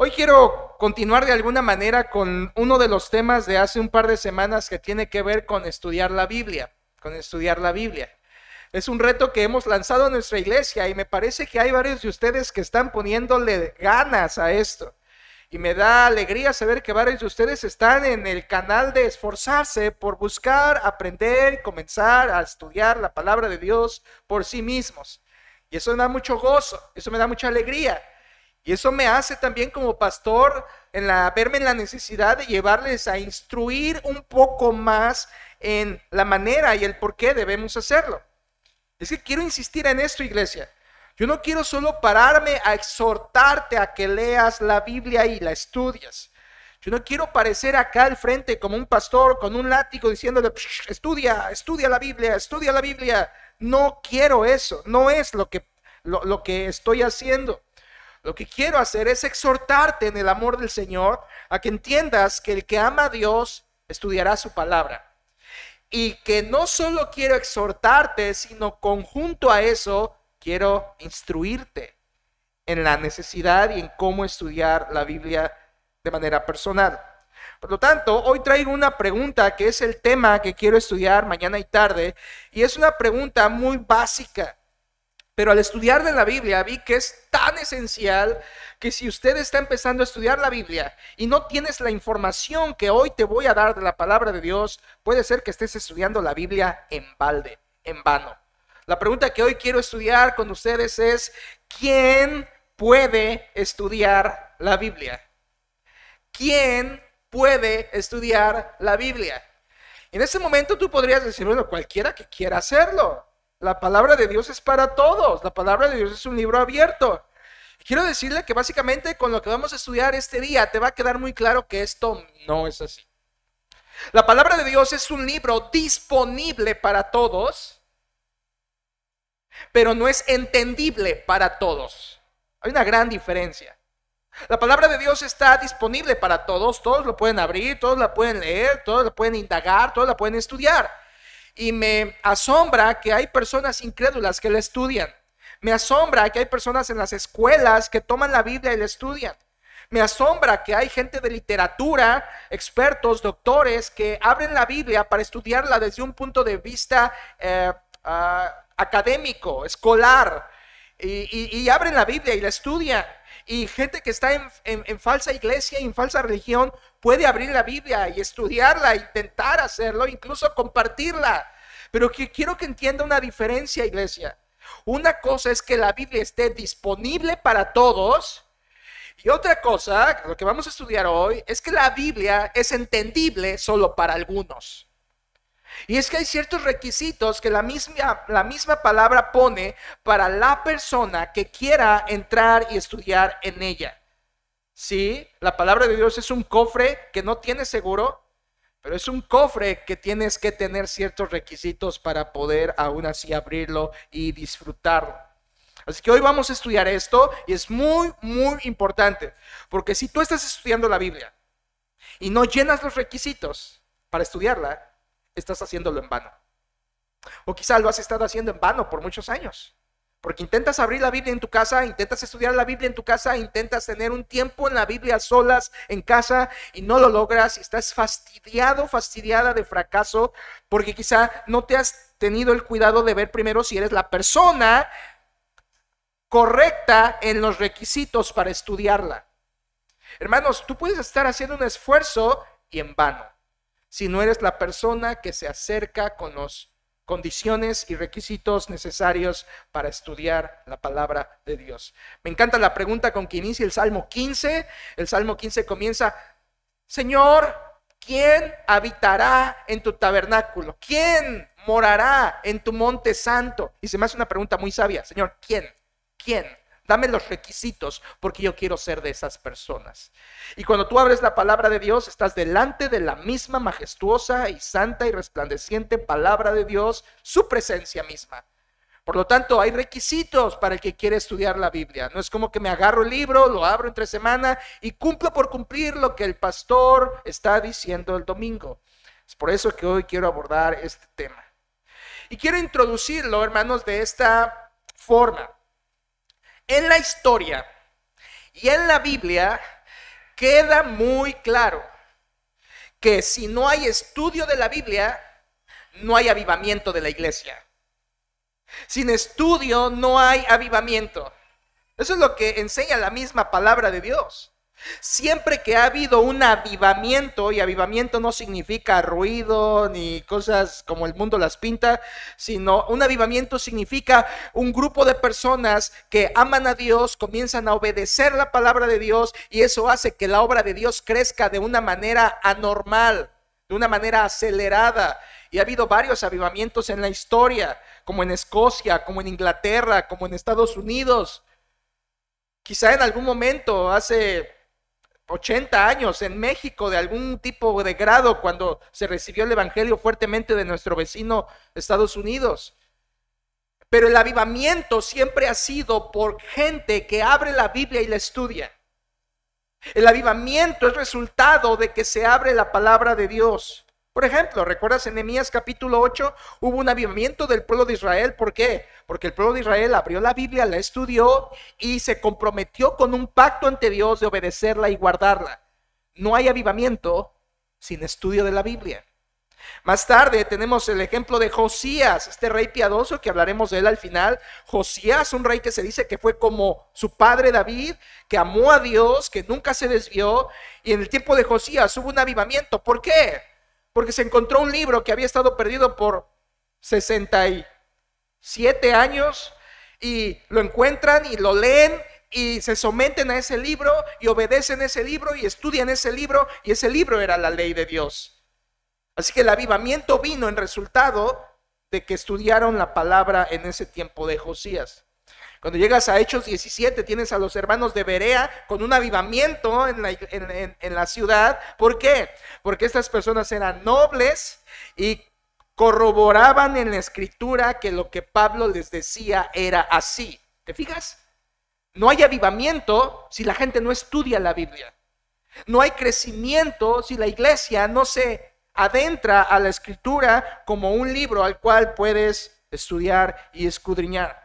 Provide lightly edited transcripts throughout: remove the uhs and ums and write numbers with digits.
Hoy quiero continuar de alguna manera con uno de los temas de hace un par de semanas que tiene que ver con estudiar la Biblia, Es un reto que hemos lanzado en nuestra iglesia y me parece que hay varios de ustedes que están poniéndole ganas a esto. Y me da alegría saber que varios de ustedes están en el canal de esforzarse por buscar, aprender, comenzar a estudiar la palabra de Dios por sí mismos. Y eso me da mucho gozo, eso me da mucha alegría. Y eso me hace también como pastor verme en la necesidad de llevarles a instruir un poco más en la manera y el por qué debemos hacerlo. Es que quiero insistir en esto, iglesia. Yo no quiero solo pararme a exhortarte a que leas la Biblia y la estudies. Yo no quiero parecer acá al frente como un pastor con un látigo diciéndole, estudia la Biblia, estudia la Biblia. No quiero eso, no es lo que estoy haciendo. Lo que quiero hacer es exhortarte en el amor del Señor a que entiendas que el que ama a Dios estudiará su palabra. Y que no solo quiero exhortarte, sino conjunto a eso, quiero instruirte en la necesidad y en cómo estudiar la Biblia de manera personal. Por lo tanto, hoy traigo una pregunta que es el tema que quiero estudiar mañana y tarde, y es una pregunta muy básica. Pero al estudiar de la Biblia vi que es tan esencial que si usted está empezando a estudiar la Biblia y no tienes la información que hoy te voy a dar de la palabra de Dios, puede ser que estés estudiando la Biblia en balde, en vano. La pregunta que hoy quiero estudiar con ustedes es, ¿quién puede estudiar la Biblia? ¿Quién puede estudiar la Biblia? En ese momento tú podrías decir, bueno, cualquiera que quiera hacerlo. La palabra de Dios es para todos. La palabra de Dios es un libro abierto. Quiero decirle que básicamente con lo que vamos a estudiar este día te va a quedar muy claro que esto no es así. La palabra de Dios es un libro disponible para todos, pero no es entendible para todos. Hay una gran diferencia. La palabra de Dios está disponible para todos. Todos lo pueden abrir, todos la pueden leer, todos la pueden indagar, todos la pueden estudiar. Y me asombra que hay personas incrédulas que la estudian. Me asombra que hay personas en las escuelas que toman la Biblia y la estudian. Me asombra que hay gente de literatura, expertos, doctores, que abren la Biblia para estudiarla desde un punto de vista académico, escolar. Y abren la Biblia y la estudian. Y gente que está en falsa iglesia y en falsa religión puede abrir la Biblia y estudiarla, intentar hacerlo, incluso compartirla. Pero quiero que entienda una diferencia, iglesia. Una cosa es que la Biblia esté disponible para todos, y otra cosa, lo que vamos a estudiar hoy, es que la Biblia es entendible solo para algunos. Y es que hay ciertos requisitos que la misma palabra pone para la persona que quiera entrar y estudiar en ella. Sí, la palabra de Dios es un cofre que no tiene seguro, pero es un cofre que tienes que tener ciertos requisitos para poder aún así abrirlo y disfrutarlo. Así que hoy vamos a estudiar esto y es muy, muy importante, porque si tú estás estudiando la Biblia y no llenas los requisitos para estudiarla, estás haciéndolo en vano. O quizá lo has estado haciendo en vano por muchos años. Porque intentas abrir la Biblia en tu casa, intentas estudiar la Biblia en tu casa, intentas tener un tiempo en la Biblia solas en casa y no lo logras y estás fastidiada de fracaso porque quizá no te has tenido el cuidado de ver primero si eres la persona correcta en los requisitos para estudiarla. Hermanos, tú puedes estar haciendo un esfuerzo y en vano si no eres la persona que se acerca con las condiciones y requisitos necesarios para estudiar la palabra de Dios. Me encanta la pregunta con que inicia el Salmo 15. El Salmo 15 comienza, Señor, ¿quién habitará en tu tabernáculo? ¿Quién morará en tu monte santo? Y se me hace una pregunta muy sabia, Señor, ¿quién? ¿Quién? Dame los requisitos porque yo quiero ser de esas personas. Y cuando tú abres la palabra de Dios, estás delante de la misma majestuosa y santa y resplandeciente palabra de Dios, su presencia misma. Por lo tanto, hay requisitos para el que quiere estudiar la Biblia. No es como que me agarro el libro, lo abro entre semana y cumplo por cumplir lo que el pastor está diciendo el domingo. Es por eso que hoy quiero abordar este tema. Y quiero introducirlo, hermanos, de esta forma. En la historia y en la Biblia queda muy claro que si no hay estudio de la Biblia, no hay avivamiento de la iglesia. Sin estudio no hay avivamiento. Eso es lo que enseña la misma palabra de Dios. Siempre que ha habido un avivamiento, y avivamiento no significa ruido ni cosas como el mundo las pinta, sino un avivamiento significa un grupo de personas que aman a Dios, comienzan a obedecer la palabra de Dios, y eso hace que la obra de Dios crezca de una manera anormal, de una manera acelerada. Y ha habido varios avivamientos en la historia, como en Escocia, como en Inglaterra, como en Estados Unidos. Quizá en algún momento, hace 80 años, en México, de algún tipo de grado, cuando se recibió el evangelio fuertemente de nuestro vecino Estados Unidos. Pero el avivamiento siempre ha sido por gente que abre la Biblia y la estudia. El avivamiento es resultado de que se abre la palabra de Dios. Por ejemplo, ¿recuerdas en Nehemías capítulo 8? Hubo un avivamiento del pueblo de Israel. ¿Por qué? Porque el pueblo de Israel abrió la Biblia, la estudió y se comprometió con un pacto ante Dios de obedecerla y guardarla. No hay avivamiento sin estudio de la Biblia. Más tarde tenemos el ejemplo de Josías, este rey piadoso que hablaremos de él al final. Josías, un rey que se dice que fue como su padre David, que amó a Dios, que nunca se desvió. Y en el tiempo de Josías hubo un avivamiento. ¿Por qué? Porque se encontró un libro que había estado perdido por 67 años y lo encuentran y lo leen y se someten a ese libro y obedecen ese libro y estudian ese libro, y ese libro era la ley de Dios. Así que el avivamiento vino en resultado de que estudiaron la palabra en ese tiempo de Josías. Cuando llegas a Hechos 17, tienes a los hermanos de Berea con un avivamiento en la ciudad. ¿Por qué? Porque estas personas eran nobles y corroboraban en la escritura que lo que Pablo les decía era así. ¿Te fijas? No hay avivamiento si la gente no estudia la Biblia. No hay crecimiento si la iglesia no se adentra a la escritura como un libro al cual puedes estudiar y escudriñar.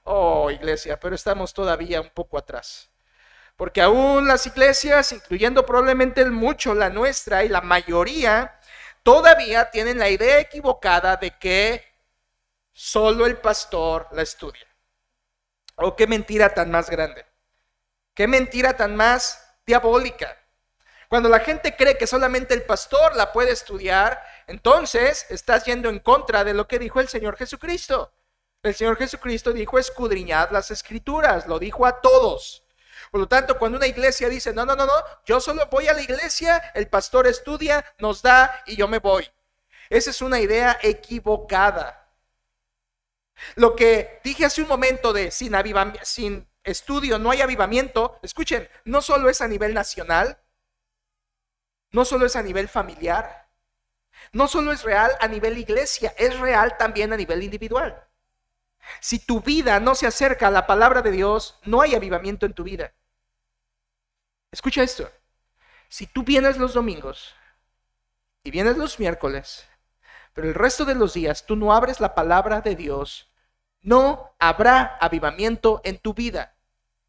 Oh, iglesia, pero estamos todavía un poco atrás. Porque aún las iglesias, incluyendo probablemente mucho la nuestra y la mayoría, todavía tienen la idea equivocada de que solo el pastor la estudia. Oh, qué mentira tan más grande. Qué mentira tan más diabólica. Cuando la gente cree que solamente el pastor la puede estudiar, entonces estás yendo en contra de lo que dijo el Señor Jesucristo. El Señor Jesucristo dijo: escudriñad las escrituras, lo dijo a todos. Por lo tanto, cuando una iglesia dice: no, yo solo voy a la iglesia, el pastor estudia, nos da y yo me voy. Esa es una idea equivocada. Lo que dije hace un momento de sin estudio no hay avivamiento, escuchen, no solo es a nivel nacional, no solo es a nivel familiar, no solo es real a nivel iglesia, es real también a nivel individual. Si tu vida no se acerca a la palabra de Dios, no hay avivamiento en tu vida. Escucha esto: si tú vienes los domingos y vienes los miércoles, pero el resto de los días tú no abres la palabra de Dios, no habrá avivamiento en tu vida.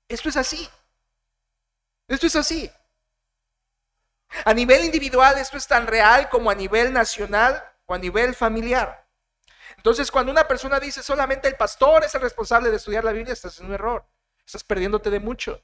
Esto es así. Esto es así. A nivel individual esto es tan real como a nivel nacional o a nivel familiar. Entonces, cuando una persona dice solamente el pastor es el responsable de estudiar la Biblia, estás en un error. Estás perdiéndote de mucho.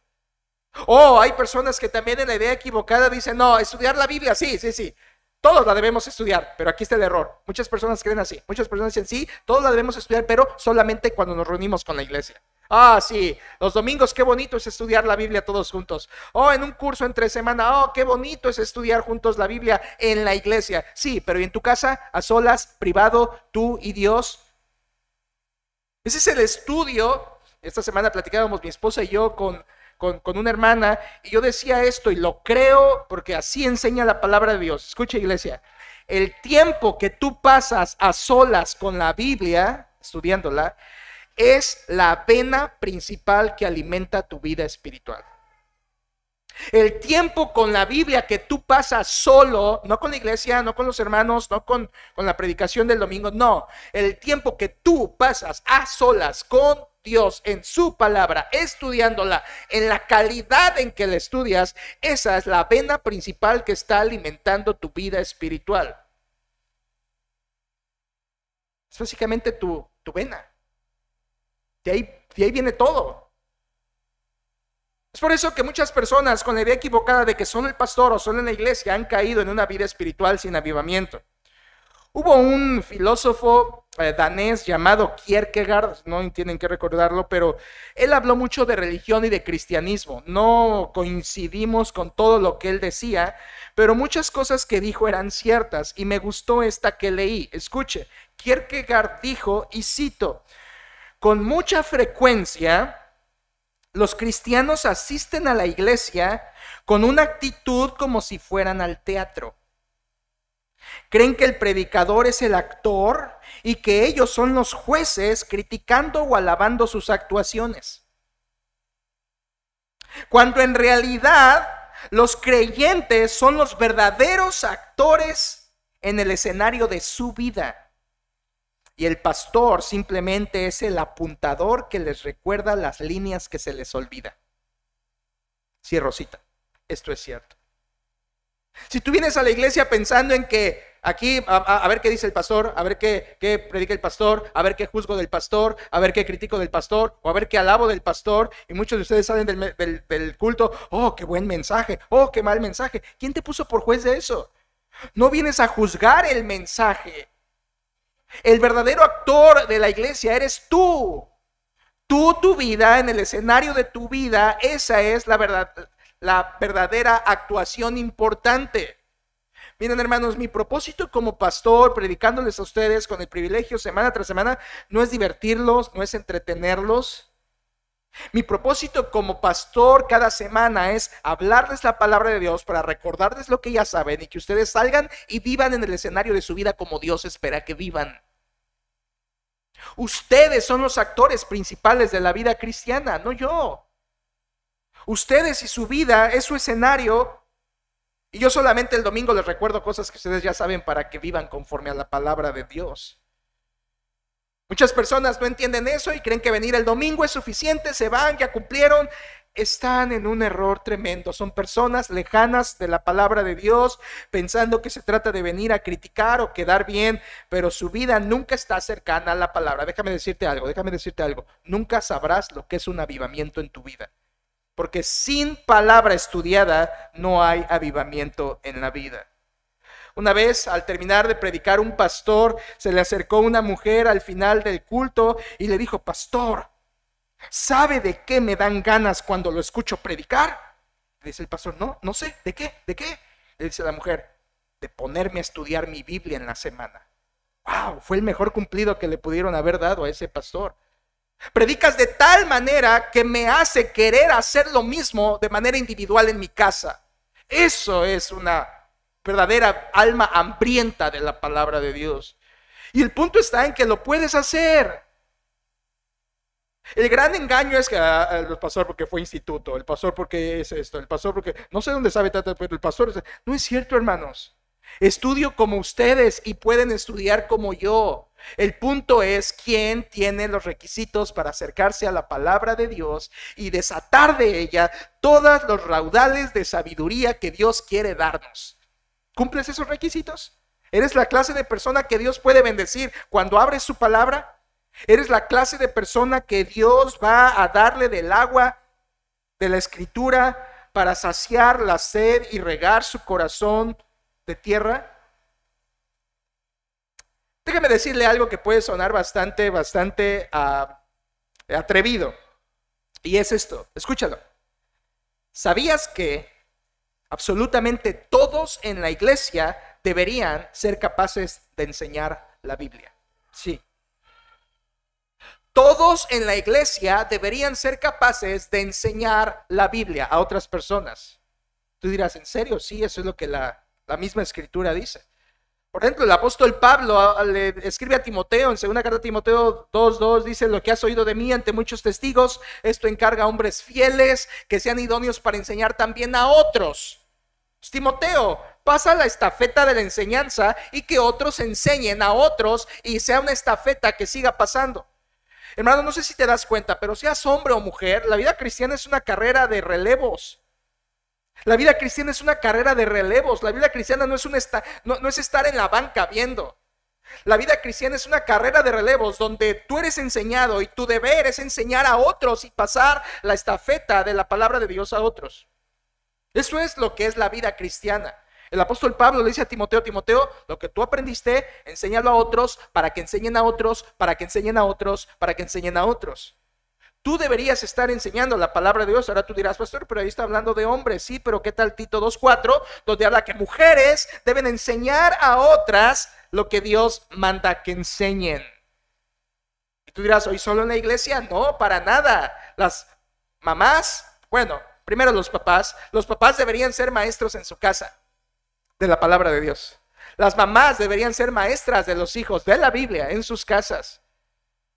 Oh, hay personas que también en la idea equivocada dicen: no, estudiar la Biblia, sí. Todos la debemos estudiar, pero aquí está el error. Muchas personas creen así. Muchas personas dicen: sí, todos la debemos estudiar, pero solamente cuando nos reunimos con la iglesia. Ah, sí, los domingos qué bonito es estudiar la Biblia todos juntos. Oh, en un curso entre semana, oh, qué bonito es estudiar juntos la Biblia en la iglesia. Sí, pero ¿y en tu casa, a solas, privado, tú y Dios? Ese es el estudio. Esta semana platicábamos mi esposa y yo con una hermana, y yo decía esto, y lo creo porque así enseña la palabra de Dios. Escucha, iglesia, el tiempo que tú pasas a solas con la Biblia, estudiándola, es la vena principal que alimenta tu vida espiritual. El tiempo con la Biblia que tú pasas solo, no con la iglesia, no con los hermanos, no con la predicación del domingo, no. El tiempo que tú pasas a solas con Dios, en su palabra, estudiándola en la calidad en que la estudias, esa es la vena principal que está alimentando tu vida espiritual. Es básicamente tu vena. De ahí viene todo. Es por eso que muchas personas con la idea equivocada de que solo el pastor o solo en la iglesia han caído en una vida espiritual sin avivamiento. Hubo un filósofo danés llamado Kierkegaard, no tienen que recordarlo, pero él habló mucho de religión y de cristianismo. No coincidimos con todo lo que él decía, pero muchas cosas que dijo eran ciertas y me gustó esta que leí. Escuche, Kierkegaard dijo, y cito, con mucha frecuencia los cristianos asisten a la iglesia con una actitud como si fueran al teatro. Creen que el predicador es el actor y que ellos son los jueces criticando o alabando sus actuaciones. Cuando en realidad los creyentes son los verdaderos actores en el escenario de su vida. Y el pastor simplemente es el apuntador que les recuerda las líneas que se les olvida. Sí, Rosita, esto es cierto. Si tú vienes a la iglesia pensando en que aquí, a ver qué dice el pastor, a ver qué predica el pastor, a ver qué juzgo del pastor, a ver qué critico del pastor, o a ver qué alabo del pastor, y muchos de ustedes salen del culto, oh, qué buen mensaje, oh, qué mal mensaje. ¿Quién te puso por juez de eso? No vienes a juzgar el mensaje. El verdadero actor de la iglesia eres tú. Tú, tu vida, en el escenario de tu vida, esa es la verdadera actuación importante. Miren, hermanos, mi propósito como pastor, predicándoles a ustedes con el privilegio semana tras semana, no es divertirlos, no es entretenerlos. Mi propósito como pastor cada semana es hablarles la palabra de Dios para recordarles lo que ya saben y que ustedes salgan y vivan en el escenario de su vida como Dios espera que vivan. Ustedes son los actores principales de la vida cristiana, no yo. Ustedes y su vida es su escenario. Y yo solamente el domingo les recuerdo cosas que ustedes ya saben para que vivan conforme a la palabra de Dios. Muchas personas no entienden eso y creen que venir el domingo es suficiente, se van, ya cumplieron. Están en un error tremendo. Son personas lejanas de la palabra de Dios, pensando que se trata de venir a criticar o quedar bien, pero su vida nunca está cercana a la palabra. Déjame decirte algo. Nunca sabrás lo que es un avivamiento en tu vida. Porque sin palabra estudiada no hay avivamiento en la vida. Una vez, al terminar de predicar, un pastor se le acercó una mujer al final del culto y le dijo: pastor, ¿sabe de qué me dan ganas cuando lo escucho predicar? Le dice el pastor: no sé, ¿de qué? Le dice la mujer: de ponerme a estudiar mi Biblia en la semana. ¡Wow! Fue el mejor cumplido que le pudieron haber dado a ese pastor. Predicas de tal manera que me hace querer hacer lo mismo de manera individual en mi casa. Eso es una verdadera alma hambrienta de la palabra de Dios. Y el punto está en que lo puedes hacer. El gran engaño es que el pastor porque fue instituto, el pastor porque es esto, el pastor porque no sé dónde sabe tanto, pero el pastor no es cierto, hermanos. Estudio como ustedes y pueden estudiar como yo. El punto es quién tiene los requisitos para acercarse a la palabra de Dios y desatar de ella todos los raudales de sabiduría que Dios quiere darnos. ¿Cumples esos requisitos? ¿Eres la clase de persona que Dios puede bendecir cuando abres su palabra? ¿Eres la clase de persona que Dios va a darle del agua de la escritura para saciar la sed y regar su corazón de tierra? Déjame decirle algo que puede sonar bastante atrevido. Y es esto, escúchalo. ¿Sabías que absolutamente todos en la iglesia deberían ser capaces de enseñar la Biblia? Sí. Todos en la iglesia deberían ser capaces de enseñar la Biblia a otras personas. Tú dirás, ¿en serio? Sí, eso es lo que la misma escritura dice. Por ejemplo, el apóstol Pablo le escribe a Timoteo, en 2 carta de Timoteo 2:2, dice: lo que has oído de mí ante muchos testigos, esto encarga a hombres fieles que sean idóneos para enseñar también a otros. Pues, Timoteo, pasa la estafeta de la enseñanza y que otros enseñen a otros y sea una estafeta que siga pasando. Hermano, no sé si te das cuenta, pero seas hombre o mujer, la vida cristiana es una carrera de relevos. La vida cristiana es una carrera de relevos. La vida cristiana no es, no es estar en la banca viendo. La vida cristiana es una carrera de relevos donde tú eres enseñado y tu deber es enseñar a otros y pasar la estafeta de la palabra de Dios a otros. Eso es lo que es la vida cristiana. El apóstol Pablo le dice a Timoteo: Timoteo, lo que tú aprendiste, enséñalo a otros, para que enseñen a otros, para que enseñen a otros, para que enseñen a otros. Tú deberías estar enseñando la palabra de Dios. Ahora tú dirás: pastor, pero ahí está hablando de hombres. Sí, pero ¿qué tal Tito 2:4? Donde habla que mujeres deben enseñar a otras lo que Dios manda que enseñen. Y tú dirás: ¿hoy solo en la iglesia? No, para nada. Las mamás, bueno, primero los papás deberían ser maestros en su casa de la palabra de Dios. Las mamás deberían ser maestras de los hijos de la Biblia en sus casas.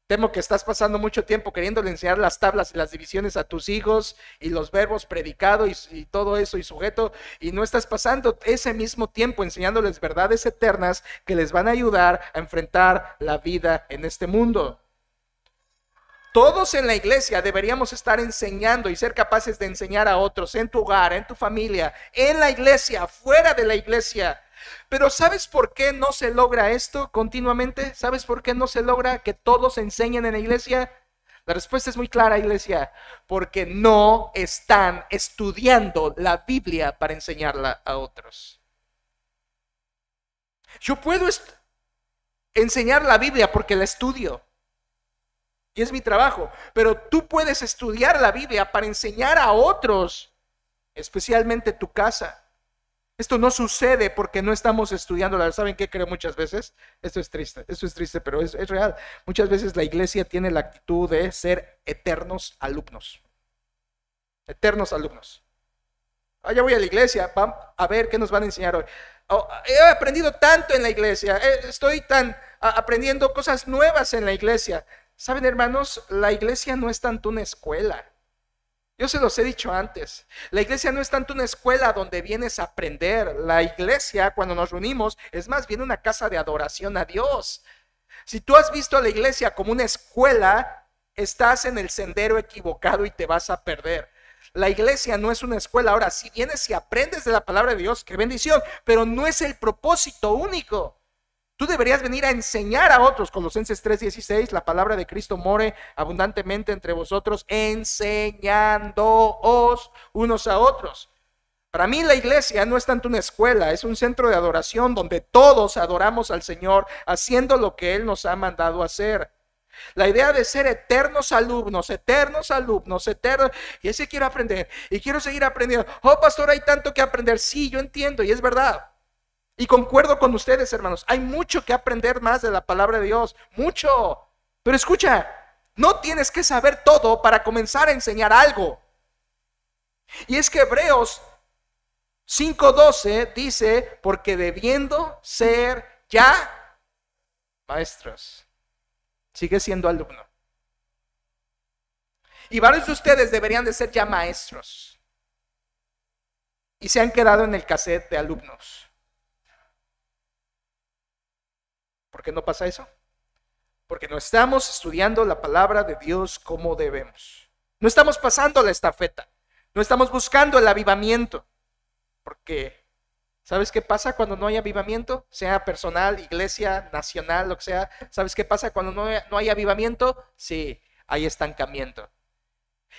Temo que estás pasando mucho tiempo queriéndole enseñar las tablas y las divisiones a tus hijos y los verbos predicado y todo eso y sujeto, y no estás pasando ese mismo tiempo enseñándoles verdades eternas que les van a ayudar a enfrentar la vida en este mundo. Todos en la iglesia deberíamos estar enseñando y ser capaces de enseñar a otros en tu hogar, en tu familia, en la iglesia, fuera de la iglesia. Pero ¿sabes por qué no se logra esto continuamente? ¿Sabes por qué no se logra que todos enseñen en la iglesia? La respuesta es muy clara, iglesia: porque no están estudiando la Biblia para enseñarla a otros. Yo puedo enseñar la Biblia porque la estudio y es mi trabajo, pero tú puedes estudiar la Biblia para enseñar a otros, especialmente tu casa. Esto no sucede porque no estamos estudiándola. ¿Saben qué creo muchas veces? Esto es triste, pero es real. Muchas veces la iglesia tiene la actitud de ser eternos alumnos. Eternos alumnos. Ya voy a la iglesia, vamos a ver qué nos van a enseñar hoy. He aprendido tanto en la iglesia, estoy aprendiendo cosas nuevas en la iglesia. ¿Saben, hermanos? La iglesia no es tanto una escuela. Yo se los he dicho antes, la iglesia no es tanto una escuela donde vienes a aprender. La iglesia, cuando nos reunimos, es más bien una casa de adoración a Dios. Si tú has visto a la iglesia como una escuela, estás en el sendero equivocado y te vas a perder. La iglesia no es una escuela. Ahora, si vienes y aprendes de la palabra de Dios, qué bendición, pero no es el propósito único. Tú deberías venir a enseñar a otros. Colosenses 3:16, la palabra de Cristo more abundantemente entre vosotros, enseñándoos unos a otros. Para mí la iglesia no es tanto una escuela, es un centro de adoración donde todos adoramos al Señor haciendo lo que Él nos ha mandado hacer. La idea de ser eternos alumnos, y ese quiero aprender y quiero seguir aprendiendo. Oh, pastor, hay tanto que aprender. Sí, yo entiendo y es verdad. Y concuerdo con ustedes, hermanos, hay mucho que aprender más de la palabra de Dios, mucho. Pero escucha, no tienes que saber todo para comenzar a enseñar algo. Y es que Hebreos 5:12 dice: porque debiendo ser ya maestros, sigue siendo alumno. Y varios de ustedes deberían de ser ya maestros y se han quedado en el cassette de alumnos. ¿Por qué no pasa eso? Porque no estamos estudiando la palabra de Dios como debemos. No estamos pasando la estafeta. No estamos buscando el avivamiento. Porque, ¿sabes qué pasa cuando no hay avivamiento? Sea personal, iglesia, nacional, lo que sea. ¿Sabes qué pasa cuando no hay avivamiento? Sí, hay estancamiento.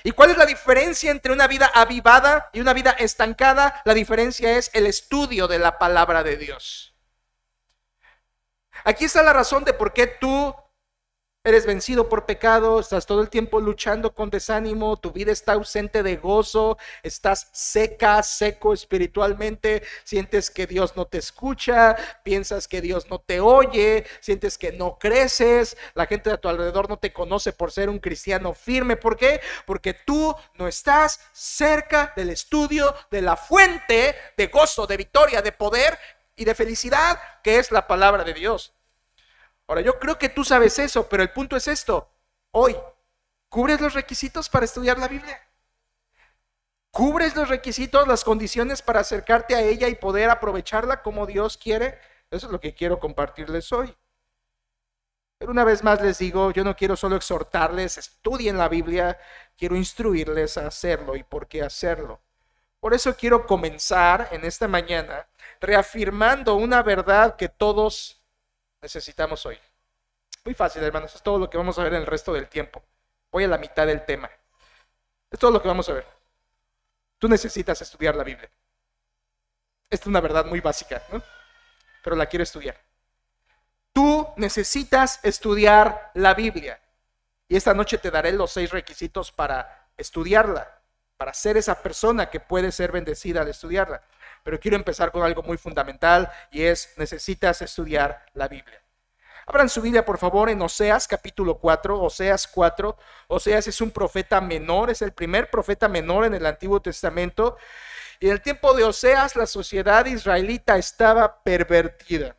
¿Y cuál es la diferencia entre una vida avivada y una vida estancada? La diferencia es el estudio de la palabra de Dios. Aquí está la razón de por qué tú eres vencido por pecado, estás todo el tiempo luchando con desánimo, tu vida está ausente de gozo, estás seco espiritualmente, sientes que Dios no te escucha, piensas que Dios no te oye, sientes que no creces, la gente de tu alrededor no te conoce por ser un cristiano firme. ¿Por qué? Porque tú no estás cerca del estudio de la fuente de gozo, de victoria, de poder y de felicidad, que es la palabra de Dios. Ahora, yo creo que tú sabes eso, pero el punto es esto: hoy, ¿cubres los requisitos para estudiar la Biblia? ¿Cubres los requisitos, las condiciones para acercarte a ella y poder aprovecharla como Dios quiere? Eso es lo que quiero compartirles hoy. Pero una vez más les digo, yo no quiero solo exhortarles, estudien la Biblia, quiero instruirles a hacerlo y por qué hacerlo. Por eso quiero comenzar en esta mañana reafirmando una verdad que todos necesitamos hoy. Muy fácil, hermanos, es todo lo que vamos a ver en el resto del tiempo. Voy a la mitad del tema. Es todo lo que vamos a ver. Tú necesitas estudiar la Biblia. Esta es una verdad muy básica, ¿no? Pero la quiero estudiar. Tú necesitas estudiar la Biblia. Y esta noche te daré los 6 requisitos para estudiarla, para ser esa persona que puede ser bendecida al estudiarla. Pero quiero empezar con algo muy fundamental y es, necesitas estudiar la Biblia. Abran su Biblia, por favor, en Oseas capítulo 4, Oseas 4. Oseas es un profeta menor, es el primer profeta menor en el Antiguo Testamento. Y en el tiempo de Oseas, la sociedad israelita estaba pervertida.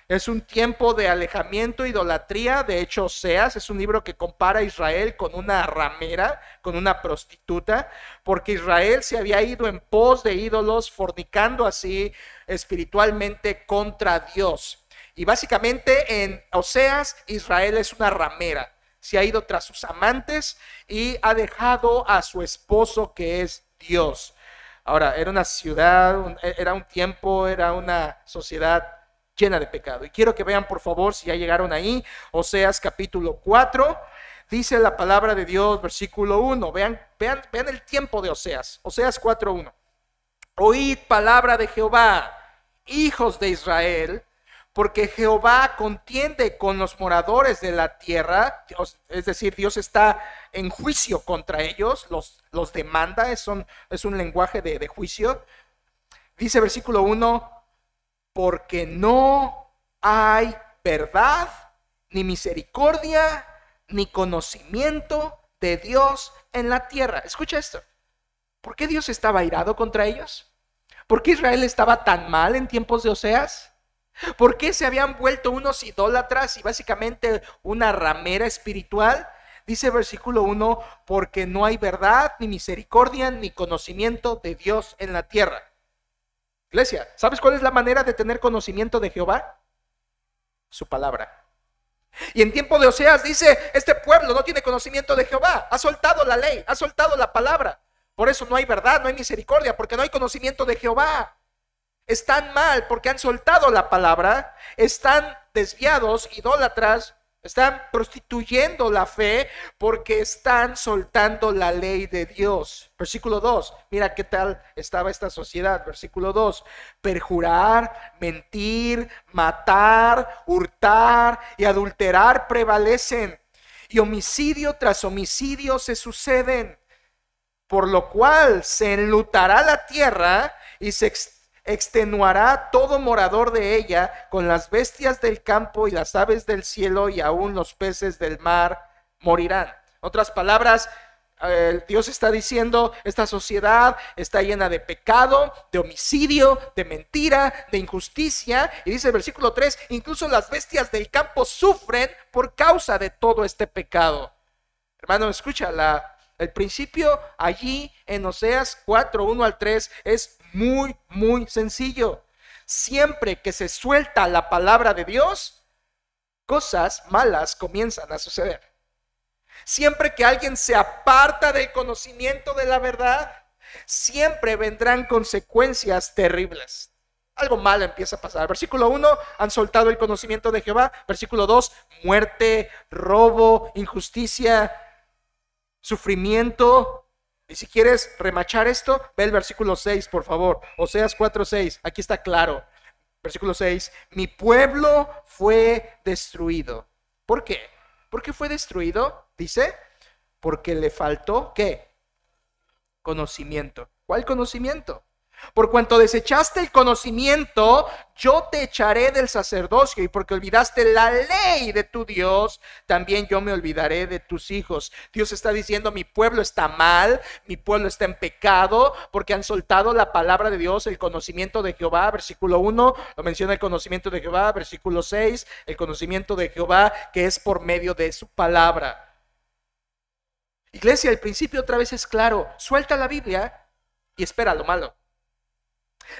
Es un tiempo de alejamiento, idolatría. De hecho, Oseas es un libro que compara a Israel con una ramera, con una prostituta, porque Israel se había ido en pos de ídolos, fornicando así espiritualmente contra Dios. Y básicamente en Oseas, Israel es una ramera. Se ha ido tras sus amantes y ha dejado a su esposo, que es Dios. Ahora, era una ciudad, era un tiempo, era una sociedad llena de pecado. Y quiero que vean, por favor, si ya llegaron ahí, Oseas capítulo 4, dice la palabra de Dios, versículo 1. Vean el tiempo de Oseas. Oseas 4:1. Oíd palabra de Jehová, hijos de Israel, porque Jehová contiende con los moradores de la tierra, es decir, Dios está en juicio contra ellos, los demanda, es un lenguaje de juicio. Dice versículo 1, porque no hay verdad, ni misericordia, ni conocimiento de Dios en la tierra. Escucha esto. ¿Por qué Dios estaba airado contra ellos? ¿Por qué Israel estaba tan mal en tiempos de Oseas? ¿Por qué se habían vuelto unos idólatras y básicamente una ramera espiritual? Dice versículo 1, porque no hay verdad, ni misericordia, ni conocimiento de Dios en la tierra. Iglesia, ¿sabes cuál es la manera de tener conocimiento de Jehová? Su palabra. Y en tiempo de Oseas dice, este pueblo no tiene conocimiento de Jehová, ha soltado la ley, ha soltado la palabra. Por eso no hay verdad, no hay misericordia, porque no hay conocimiento de Jehová. Están mal porque han soltado la palabra, están desviados, idólatras, están prostituyendo la fe porque están soltando la ley de Dios. Versículo 2, mira qué tal estaba esta sociedad. Versículo 2, perjurar, mentir, matar, hurtar y adulterar prevalecen, y homicidio tras homicidio se suceden, por lo cual se enlutará la tierra y se extenuará todo morador de ella, con las bestias del campo y las aves del cielo, y aún los peces del mar morirán. Otras palabras, Dios está diciendo, esta sociedad está llena de pecado, de homicidio, de mentira, de injusticia. Y dice el versículo 3, incluso las bestias del campo sufren por causa de todo este pecado. Hermano, escucha, el principio allí en Oseas 4, 1 al 3 es muy, muy sencillo. Siempre que se suelta la palabra de Dios, cosas malas comienzan a suceder. Siempre que alguien se aparta del conocimiento de la verdad, siempre vendrán consecuencias terribles. Algo malo empieza a pasar. Versículo 1, han soltado el conocimiento de Jehová. Versículo 2, muerte, robo, injusticia, sufrimiento. Y si quieres remachar esto, ve el versículo 6, por favor. Oseas 4:6, aquí está claro. Versículo 6, mi pueblo fue destruido. ¿Por qué? ¿Por qué fue destruido? Dice, porque le faltó, ¿qué? Conocimiento. ¿Cuál conocimiento? Por cuanto desechaste el conocimiento, yo te echaré del sacerdocio, y porque olvidaste la ley de tu Dios, también yo me olvidaré de tus hijos. Dios está diciendo, mi pueblo está mal, mi pueblo está en pecado, porque han soltado la palabra de Dios, el conocimiento de Jehová. Versículo 1, lo menciona el conocimiento de Jehová. Versículo 6, el conocimiento de Jehová, que es por medio de su palabra. Iglesia, el principio otra vez es claro, suelta la Biblia y espera lo malo.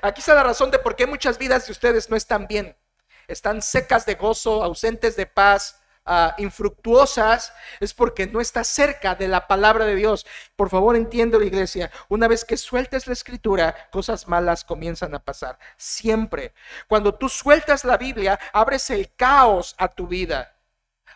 Aquí está la razón de por qué muchas vidas de ustedes no están bien. Están secas de gozo, ausentes de paz, infructuosas, es porque no estás cerca de la palabra de Dios. Por favor, entiende, la iglesia, una vez que sueltes la escritura, cosas malas comienzan a pasar. Siempre. Cuando tú sueltas la Biblia, abres el caos a tu vida.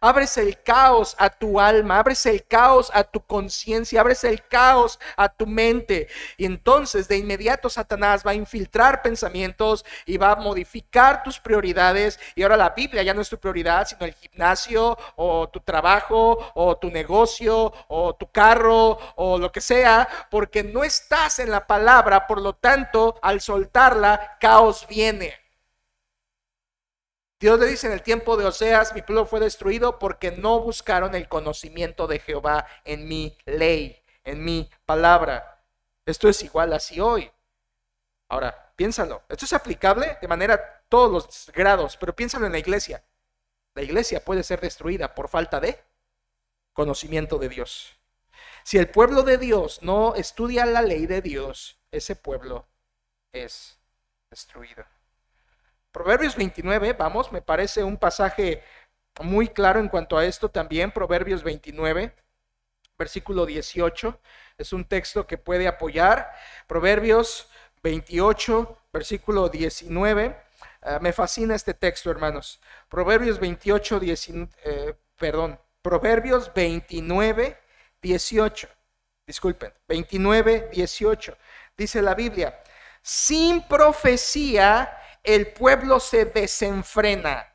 Abres el caos a tu alma, abres el caos a tu conciencia, abres el caos a tu mente. Y entonces de inmediato Satanás va a infiltrar pensamientos y va a modificar tus prioridades. Y ahora la Biblia ya no es tu prioridad, sino el gimnasio o tu trabajo o tu negocio o tu carro o lo que sea, porque no estás en la palabra. Por lo tanto, al soltarla, caos viene. Dios le dice en el tiempo de Oseas: mi pueblo fue destruido porque no buscaron el conocimiento de Jehová en mi ley, en mi palabra. Esto es igual así hoy. Ahora, piénsalo. Esto es aplicable de manera todos los grados, pero piénsalo en la iglesia. La iglesia puede ser destruida por falta de conocimiento de Dios. Si el pueblo de Dios no estudia la ley de Dios, ese pueblo es destruido. Proverbios 29, vamos, me parece un pasaje muy claro en cuanto a esto también. Proverbios 29, versículo 18, es un texto que puede apoyar. Proverbios 28, versículo 19, me fascina este texto, hermanos. Proverbios 29, 18, disculpen, 29, 18, dice la Biblia: sin profecía el pueblo se desenfrena.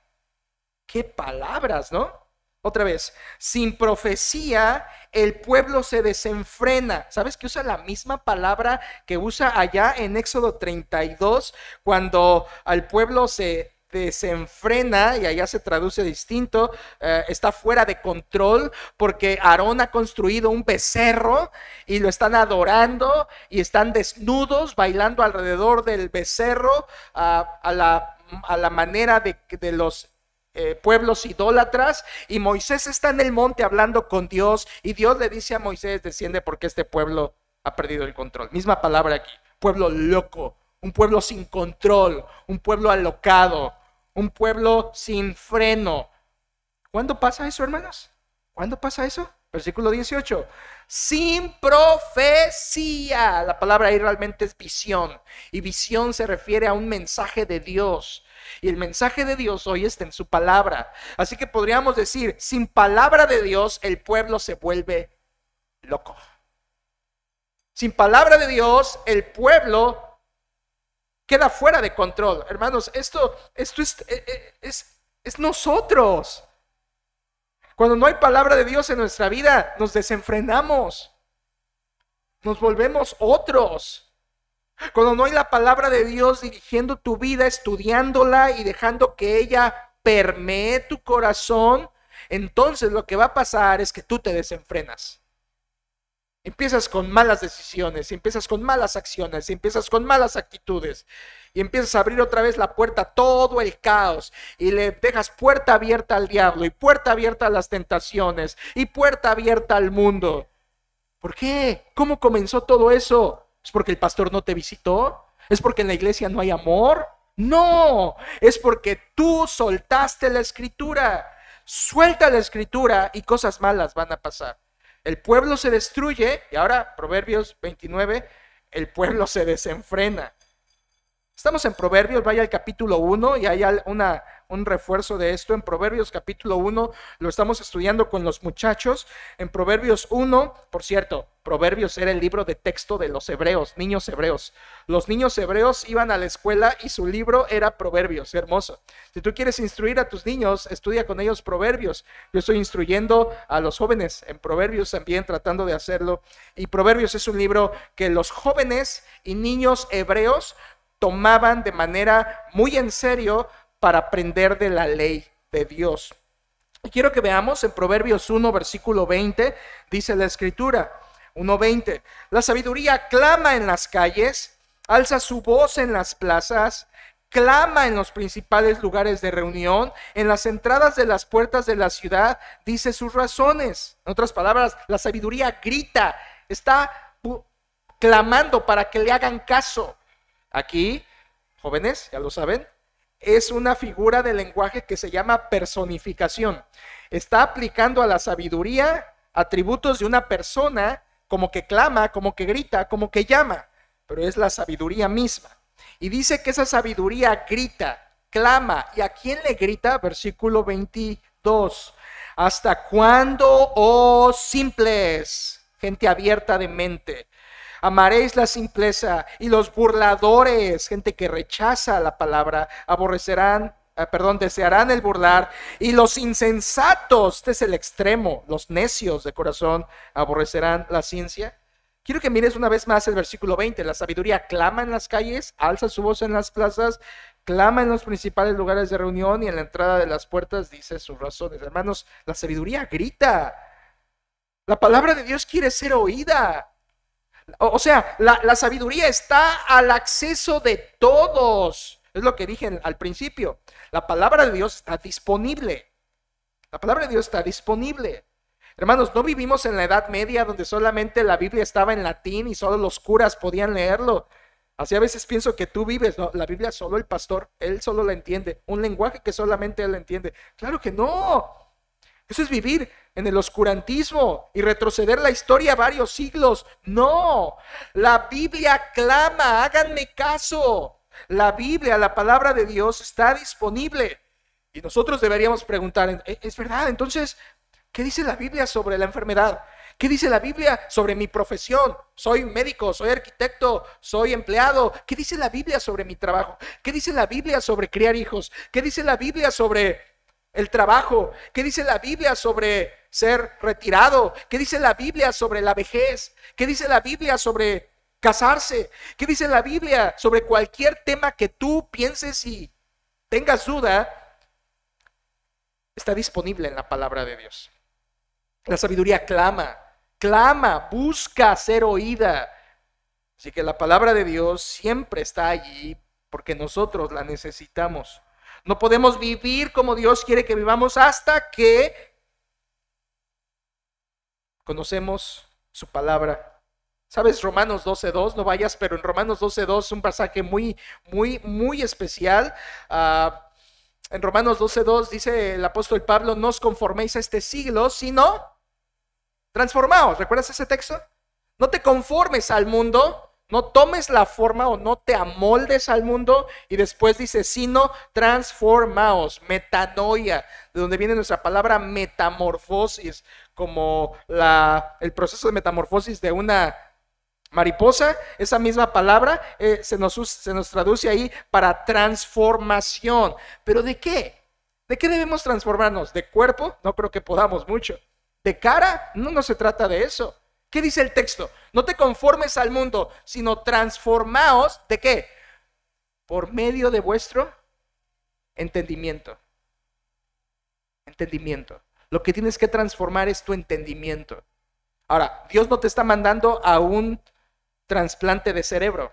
Qué palabras, ¿no? Otra vez, sin profecía el pueblo se desenfrena. ¿Sabes que usa la misma palabra que usa allá en Éxodo 32 cuando al pueblo se desenfrena? Y allá se traduce distinto, está fuera de control porque Aarón ha construido un becerro y lo están adorando y están desnudos bailando alrededor del becerro a la manera de los pueblos idólatras. Y Moisés está en el monte hablando con Dios y Dios le dice a Moisés: desciende porque este pueblo ha perdido el control. Misma palabra aquí, pueblo loco, un pueblo sin control, un pueblo alocado, un pueblo sin freno. ¿Cuándo pasa eso, hermanos? ¿Cuándo pasa eso? Versículo 18. Sin profecía. La palabra ahí realmente es visión. Y visión se refiere a un mensaje de Dios. Y el mensaje de Dios hoy está en su palabra. Así que podríamos decir, sin palabra de Dios, el pueblo se vuelve loco. Sin palabra de Dios, el pueblo queda fuera de control. Hermanos, esto es nosotros. Cuando no hay palabra de Dios en nuestra vida, nos desenfrenamos. Nos volvemos otros. Cuando no hay la palabra de Dios dirigiendo tu vida, estudiándola y dejando que ella permee tu corazón, entonces lo que va a pasar es que tú te desenfrenas. Empiezas con malas decisiones, empiezas con malas acciones, empiezas con malas actitudes y empiezas a abrir otra vez la puerta a todo el caos y le dejas puerta abierta al diablo y puerta abierta a las tentaciones y puerta abierta al mundo. ¿Por qué? ¿Cómo comenzó todo eso? ¿Es porque el pastor no te visitó? ¿Es porque en la iglesia no hay amor? No, es porque tú soltaste la escritura. Suelta la escritura y cosas malas van a pasar. El pueblo se destruye y ahora, Proverbios 29, el pueblo se desenfrena. Estamos en Proverbios, vaya al capítulo 1 y hay un refuerzo de esto. En Proverbios capítulo 1 lo estamos estudiando con los muchachos. En Proverbios 1, por cierto, Proverbios era el libro de texto de los hebreos, niños hebreos. Los niños hebreos iban a la escuela y su libro era Proverbios, hermoso. Si tú quieres instruir a tus niños, estudia con ellos Proverbios. Yo estoy instruyendo a los jóvenes en Proverbios también, tratando de hacerlo. Y Proverbios es un libro que los jóvenes y niños hebreos tomaban de manera muy en serio para aprender de la ley de Dios. Y quiero que veamos en Proverbios 1, versículo 20, dice la escritura, 1:20, la sabiduría clama en las calles, alza su voz en las plazas, clama en los principales lugares de reunión, en las entradas de las puertas de la ciudad, dice sus razones. En otras palabras, la sabiduría grita, está clamando para que le hagan caso. Aquí, jóvenes, ya lo saben, es una figura de lenguaje que se llama personificación. Está aplicando a la sabiduría atributos de una persona, como que clama, como que grita, como que llama, pero es la sabiduría misma. Y dice que esa sabiduría grita, clama. ¿Y a quién le grita? Versículo 22. ¿Hasta cuándo, oh simples, gente abierta de mente, amaréis la simpleza? Y los burladores, gente que rechaza la palabra, desearán el burlar. Y los insensatos, este es el extremo, los necios de corazón, aborrecerán la ciencia. Quiero que mires una vez más el versículo 20. La sabiduría clama en las calles, alza su voz en las plazas, clama en los principales lugares de reunión y en la entrada de las puertas dice sus razones. Hermanos, la sabiduría grita. La palabra de Dios quiere ser oída. O sea, la sabiduría está al acceso de todos. Es lo que dije al principio. La palabra de Dios está disponible. La palabra de Dios está disponible. Hermanos, no vivimos en la Edad Media donde solamente la Biblia estaba en latín y solo los curas podían leerlo. Así a veces pienso que tú vives, ¿no? La Biblia solo el pastor, él solo la entiende. Un lenguaje que solamente él entiende. Claro que no. Eso es vivir en el oscurantismo y retroceder la historia varios siglos. No, la Biblia clama, háganme caso. La Biblia, la palabra de Dios está disponible. Y nosotros deberíamos preguntar, ¿es verdad? Entonces, ¿qué dice la Biblia sobre la enfermedad? ¿Qué dice la Biblia sobre mi profesión? Soy médico, soy arquitecto, soy empleado. ¿Qué dice la Biblia sobre mi trabajo? ¿Qué dice la Biblia sobre criar hijos? ¿Qué dice la Biblia sobre el trabajo? ¿Qué dice la Biblia sobre ser retirado? ¿Qué dice la Biblia sobre la vejez? ¿Qué dice la Biblia sobre casarse? ¿Qué dice la Biblia sobre cualquier tema que tú pienses y tengas duda? Está disponible en la palabra de Dios. La sabiduría clama, busca ser oída. Así que la palabra de Dios siempre está allí porque nosotros la necesitamos. No podemos vivir como Dios quiere que vivamos hasta que conocemos su palabra. ¿Sabes? Romanos 12:2, no vayas, pero en Romanos 12:2 es un pasaje muy especial. En Romanos 12:2 dice el apóstol Pablo, no os conforméis a este siglo, sino transformaos. ¿Recuerdas ese texto? No te conformes al mundo, no tomes la forma o no te amoldes al mundo. Y después dice, sino transformaos, metanoia, de donde viene nuestra palabra metamorfosis, como el proceso de metamorfosis de una mariposa. Esa misma palabra se nos traduce ahí para transformación. ¿Pero de qué? ¿De qué debemos transformarnos? ¿De cuerpo? No creo que podamos mucho. ¿De cara? No se trata de eso. ¿Qué dice el texto? No te conformes al mundo, sino transformaos, ¿de qué? Por medio de vuestro entendimiento. Entendimiento. Lo que tienes que transformar es tu entendimiento. Ahora, Dios no te está mandando a un trasplante de cerebro.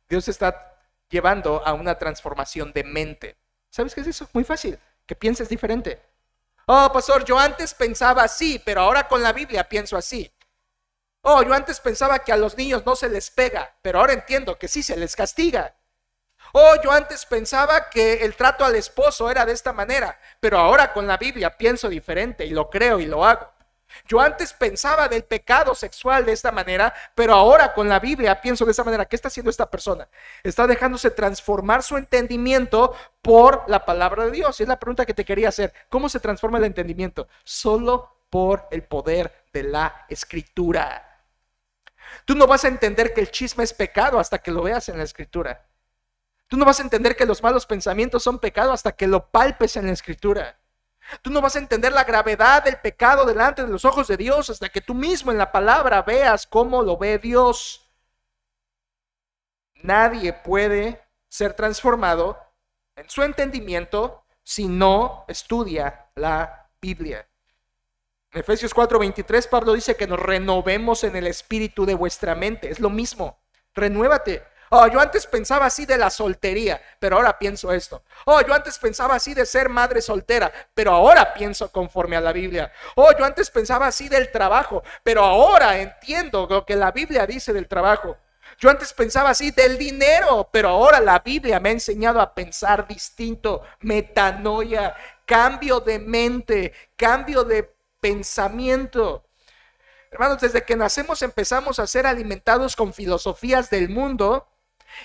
Dios te está llevando a una transformación de mente. ¿Sabes qué es eso? Muy fácil, que pienses diferente. Oh, pastor, yo antes pensaba así, pero ahora con la Biblia pienso así. Oh, yo antes pensaba que a los niños no se les pega, pero ahora entiendo que sí se les castiga. Oh, yo antes pensaba que el trato al esposo era de esta manera, pero ahora con la Biblia pienso diferente y lo creo y lo hago. Yo antes pensaba del pecado sexual de esta manera, pero ahora con la Biblia pienso de esta manera. ¿Qué está haciendo esta persona? Está dejándose transformar su entendimiento por la palabra de Dios. Y es la pregunta que te quería hacer. ¿Cómo se transforma el entendimiento? Solo por el poder de la Escritura. Tú no vas a entender que el chisme es pecado hasta que lo veas en la Escritura. Tú no vas a entender que los malos pensamientos son pecado hasta que lo palpes en la Escritura. Tú no vas a entender la gravedad del pecado delante de los ojos de Dios hasta que tú mismo en la palabra veas cómo lo ve Dios. Nadie puede ser transformado en su entendimiento si no estudia la Biblia. En Efesios 4:23 Pablo dice que nos renovemos en el espíritu de vuestra mente. Es lo mismo, renuévate. Oh, yo antes pensaba así de la soltería, pero ahora pienso esto. Oh, yo antes pensaba así de ser madre soltera, pero ahora pienso conforme a la Biblia. Oh, yo antes pensaba así del trabajo, pero ahora entiendo lo que la Biblia dice del trabajo. Yo antes pensaba así del dinero, pero ahora la Biblia me ha enseñado a pensar distinto. Metanoia, cambio de mente, cambio de pensamiento. Hermanos, desde que nacemos empezamos a ser alimentados con filosofías del mundo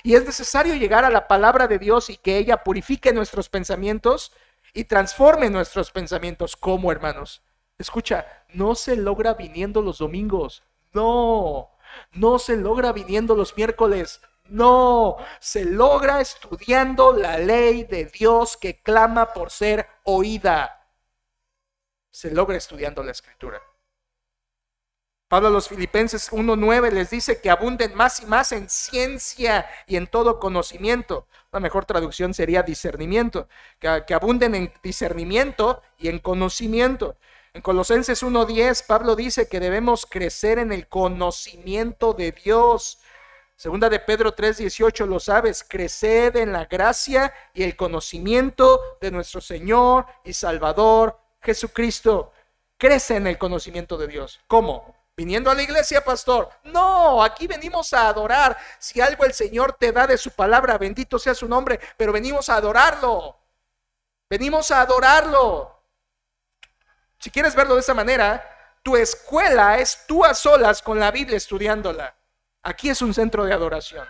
y es necesario llegar a la palabra de Dios y que ella purifique nuestros pensamientos y transforme nuestros pensamientos. ¿Cómo, hermanos? Escucha, no se logra viniendo los domingos. No se logra viniendo los miércoles. No, se logra estudiando la ley de Dios que clama por ser oída. Se logra estudiando la Escritura. Pablo a los Filipenses 1:9 les dice que abunden más y más en ciencia y en todo conocimiento. Una mejor traducción sería discernimiento. Que abunden en discernimiento y en conocimiento. En Colosenses 1:10 Pablo dice que debemos crecer en el conocimiento de Dios. Segunda de Pedro 3:18 lo sabes, creced en la gracia y el conocimiento de nuestro Señor y Salvador Jesucristo. Crece en el conocimiento de Dios. ¿Cómo? ¿Viniendo a la iglesia, pastor? No, aquí venimos a adorar. Si algo el Señor te da de su palabra, bendito sea su nombre, pero venimos a adorarlo. Venimos a adorarlo. Si quieres verlo de esa manera, tu escuela es tú a solas con la Biblia estudiándola. Aquí es un centro de adoración.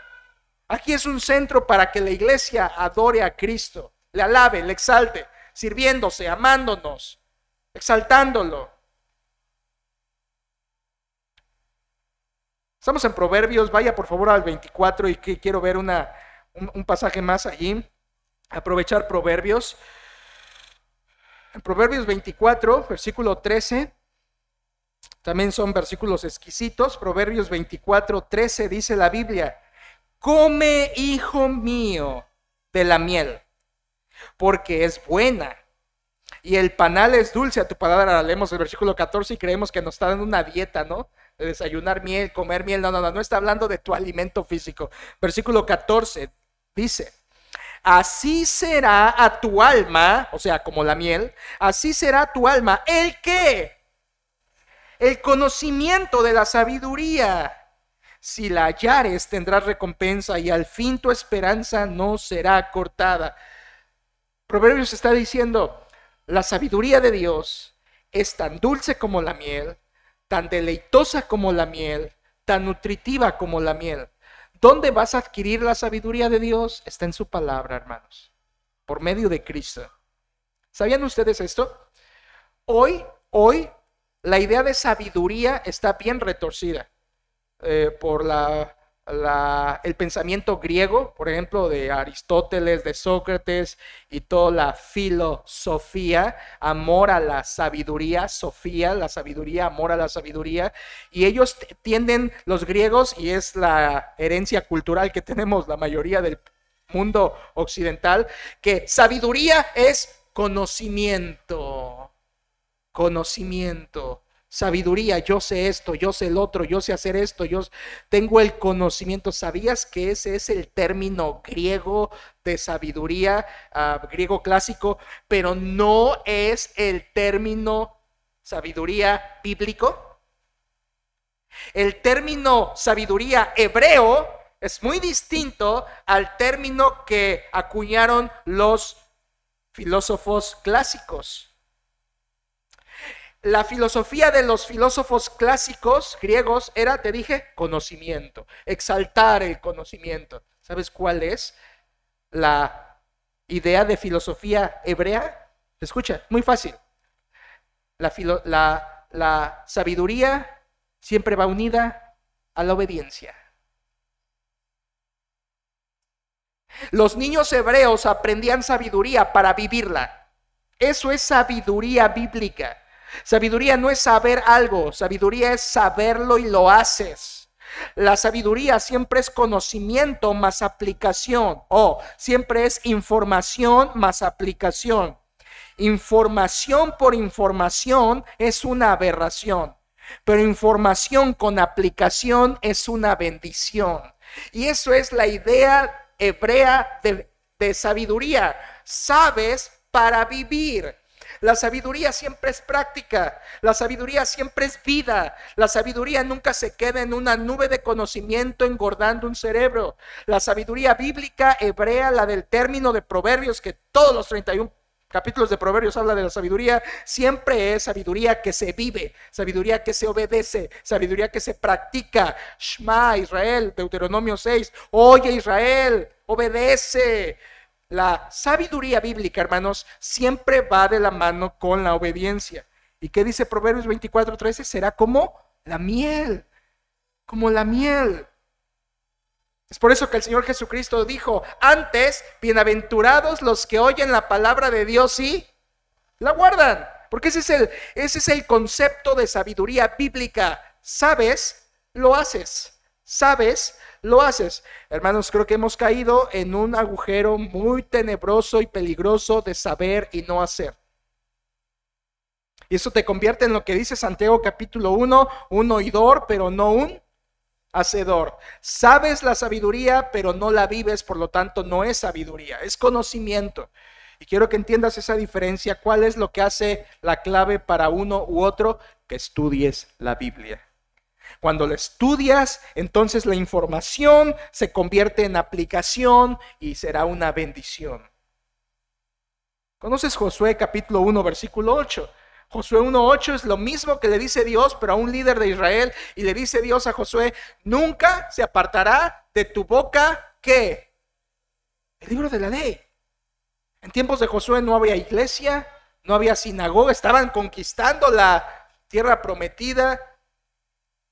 Aquí es un centro para que la iglesia adore a Cristo, le alabe, le exalte, sirviéndose, amándonos, exaltándolo. Estamos en Proverbios, vaya por favor al 24 y que quiero ver un pasaje más allí. Aprovechar Proverbios. En Proverbios 24, versículo 13, también son versículos exquisitos. Proverbios 24, 13 dice la Biblia: come, hijo mío, de la miel, porque es buena, y el panal es dulce a tu paladar. Leemos el versículo 14 y creemos que nos está dando una dieta, ¿no? De desayunar miel, comer miel. No está hablando de tu alimento físico. Versículo 14 dice: así será a tu alma, o sea, como la miel, así será a tu alma el ¿qué? El conocimiento de la sabiduría. Si la hallares, tendrás recompensa, y al fin tu esperanza no será cortada. Proverbios está diciendo, la sabiduría de Dios es tan dulce como la miel, tan deleitosa como la miel, tan nutritiva como la miel. ¿Dónde vas a adquirir la sabiduría de Dios? Está en su palabra, hermanos, por medio de Cristo. ¿Sabían ustedes esto? Hoy, la idea de sabiduría está bien retorcida por el pensamiento griego, por ejemplo, de Aristóteles, de Sócrates y toda la filosofía, amor a la sabiduría, sofía, la sabiduría, amor a la sabiduría, y ellos tienden, los griegos, y es la herencia cultural que tenemos la mayoría del mundo occidental, que sabiduría es conocimiento. Sabiduría, yo sé esto, yo sé el otro, yo sé hacer esto, yo tengo el conocimiento. ¿Sabías que ese es el término griego de sabiduría, griego clásico, pero no es el término sabiduría bíblico? El término sabiduría hebreo es muy distinto al término que acuñaron los filósofos clásicos. La filosofía de los filósofos clásicos griegos era, te dije, conocimiento, exaltar el conocimiento. ¿Sabes cuál es la idea de filosofía hebrea? Escucha, muy fácil. La sabiduría siempre va unida a la obediencia. Los niños hebreos aprendían sabiduría para vivirla. Eso es sabiduría bíblica. Sabiduría no es saber algo, sabiduría es saberlo y lo haces. La sabiduría siempre es conocimiento más aplicación, siempre es información más aplicación. Información por información es una aberración, pero información con aplicación es una bendición. Y eso es la idea hebrea de sabiduría. Sabes para vivir. La sabiduría siempre es práctica, la sabiduría siempre es vida, la sabiduría nunca se queda en una nube de conocimiento engordando un cerebro. La sabiduría bíblica hebrea, la del término de Proverbios, que todos los 31 capítulos de Proverbios habla de la sabiduría, siempre es sabiduría que se vive, sabiduría que se obedece, sabiduría que se practica. Shema Israel, Deuteronomio 6, oye Israel, obedece. La sabiduría bíblica, hermanos, siempre va de la mano con la obediencia. ¿Y qué dice Proverbios 24:13? Será como la miel, como la miel. Es por eso que el Señor Jesucristo dijo antes, bienaventurados los que oyen la palabra de Dios y la guardan. Porque ese es el concepto de sabiduría bíblica. Sabes, lo haces. Sabes, lo haces. Hermanos, creo que hemos caído en un agujero muy tenebroso y peligroso de saber y no hacer. Y eso te convierte en lo que dice Santiago capítulo 1, un oidor, pero no un hacedor. Sabes la sabiduría, pero no la vives, por lo tanto no es sabiduría, es conocimiento. Y quiero que entiendas esa diferencia. ¿Cuál es lo que hace la clave para uno u otro? Que estudies la Biblia. Cuando la estudias, entonces la información se convierte en aplicación y será una bendición. ¿Conoces Josué capítulo 1 versículo 8? Josué 1:8 es lo mismo que le dice Dios, pero a un líder de Israel, y le dice Dios a Josué: nunca se apartará de tu boca, ¿qué? El libro de la ley. En tiempos de Josué no había iglesia, no había sinagoga, estaban conquistando la tierra prometida,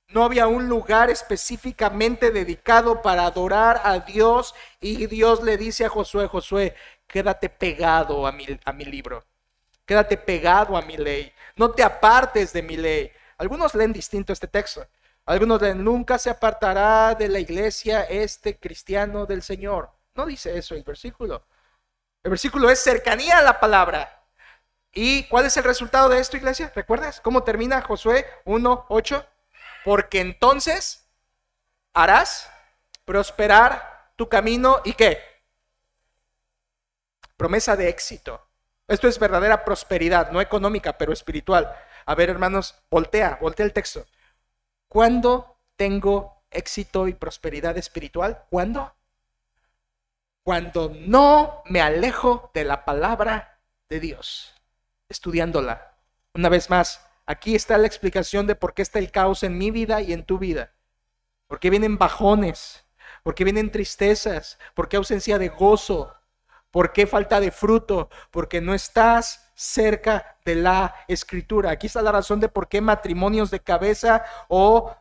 no había un lugar específicamente dedicado para adorar a Dios, y Dios le dice a Josué: Josué, quédate pegado a mi libro. Quédate pegado a mi ley. No te apartes de mi ley. Algunos leen distinto este texto. Algunos leen: nunca se apartará de la iglesia este cristiano del Señor. No dice eso el versículo. El versículo es cercanía a la palabra. ¿Y cuál es el resultado de esto, iglesia? ¿Recuerdas cómo termina Josué 1:8? Porque entonces harás prosperar tu camino. ¿Y qué? Promesa de éxito. Esto es verdadera prosperidad, no económica, pero espiritual. A ver, hermanos, voltea el texto. ¿Cuándo tengo éxito y prosperidad espiritual? ¿Cuándo? Cuando no me alejo de la palabra de Dios, estudiándola. Una vez más, aquí está la explicación de por qué está el caos en mi vida y en tu vida. ¿Por qué vienen bajones? ¿Por qué vienen tristezas? ¿Por qué ausencia de gozo? ¿Por qué falta de fruto? Porque no estás cerca de la Escritura. Aquí está la razón de por qué matrimonios de cabeza o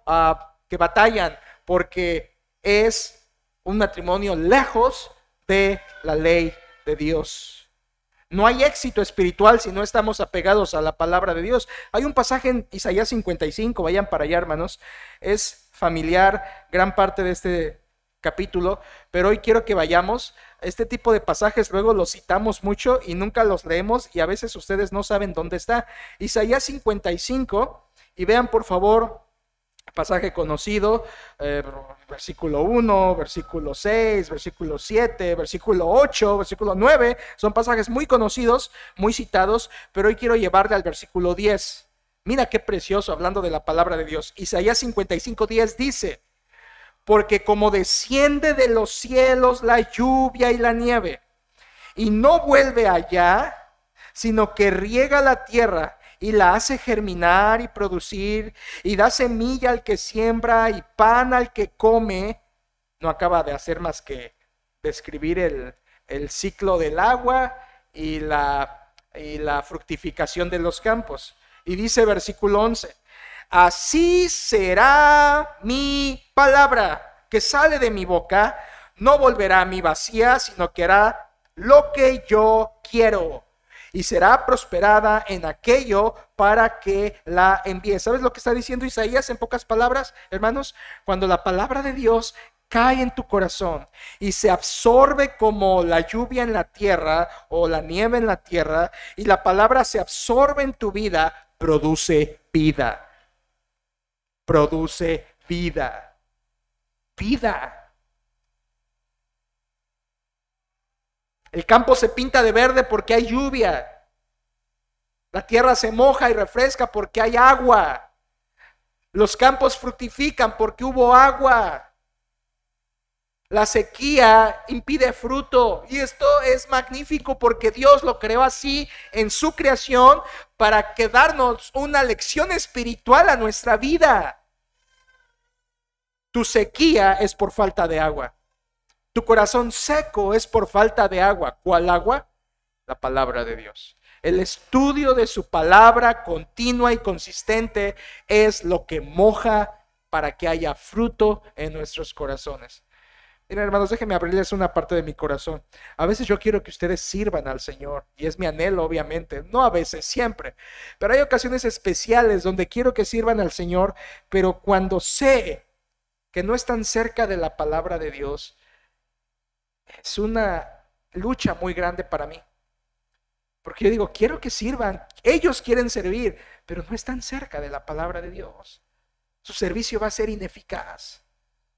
que batallan. Porque es un matrimonio lejos de la ley de Dios. No hay éxito espiritual si no estamos apegados a la palabra de Dios. Hay un pasaje en Isaías 55, vayan para allá, hermanos. Es familiar gran parte de este capítulo, pero hoy quiero que vayamos. Este tipo de pasajes luego los citamos mucho y nunca los leemos, y a veces ustedes no saben dónde está. Isaías 55, y vean por favor, pasaje conocido, versículo 1, versículo 6, versículo 7, versículo 8, versículo 9, son pasajes muy conocidos, muy citados, pero hoy quiero llevarle al versículo 10. Mira qué precioso, hablando de la palabra de Dios. Isaías 55:10 dice: porque como desciende de los cielos la lluvia y la nieve, y no vuelve allá, sino que riega la tierra y la hace germinar y producir, y da semilla al que siembra y pan al que come. No acaba de hacer más que describir el ciclo del agua y la fructificación de los campos. Y dice versículo 11: así será mi palabra que sale de mi boca, no volverá a mí vacía, sino que hará lo que yo quiero, y será prosperada en aquello para que la envíe. ¿Sabes lo que está diciendo Isaías en pocas palabras, hermanos? Cuando la palabra de Dios cae en tu corazón y se absorbe como la lluvia en la tierra o la nieve en la tierra, y la palabra se absorbe en tu vida, produce vida. Produce vida. Vida. El campo se pinta de verde porque hay lluvia. La tierra se moja y refresca porque hay agua. Los campos fructifican porque hubo agua. La sequía impide fruto, y esto es magnífico porque Dios lo creó así en su creación para que darnos una lección espiritual a nuestra vida. Tu sequía es por falta de agua. Tu corazón seco es por falta de agua. ¿Cuál agua? La palabra de Dios. El estudio de su palabra continua y consistente es lo que moja para que haya fruto en nuestros corazones. Miren, hermanos, déjenme abrirles una parte de mi corazón. A veces yo quiero que ustedes sirvan al Señor, y es mi anhelo, obviamente. No a veces, siempre. Pero hay ocasiones especiales donde quiero que sirvan al Señor, pero cuando sé que no están cerca de la palabra de Dios, es una lucha muy grande para mí. Porque yo digo, quiero que sirvan. Ellos quieren servir, pero no están cerca de la palabra de Dios. Su servicio va a ser ineficaz.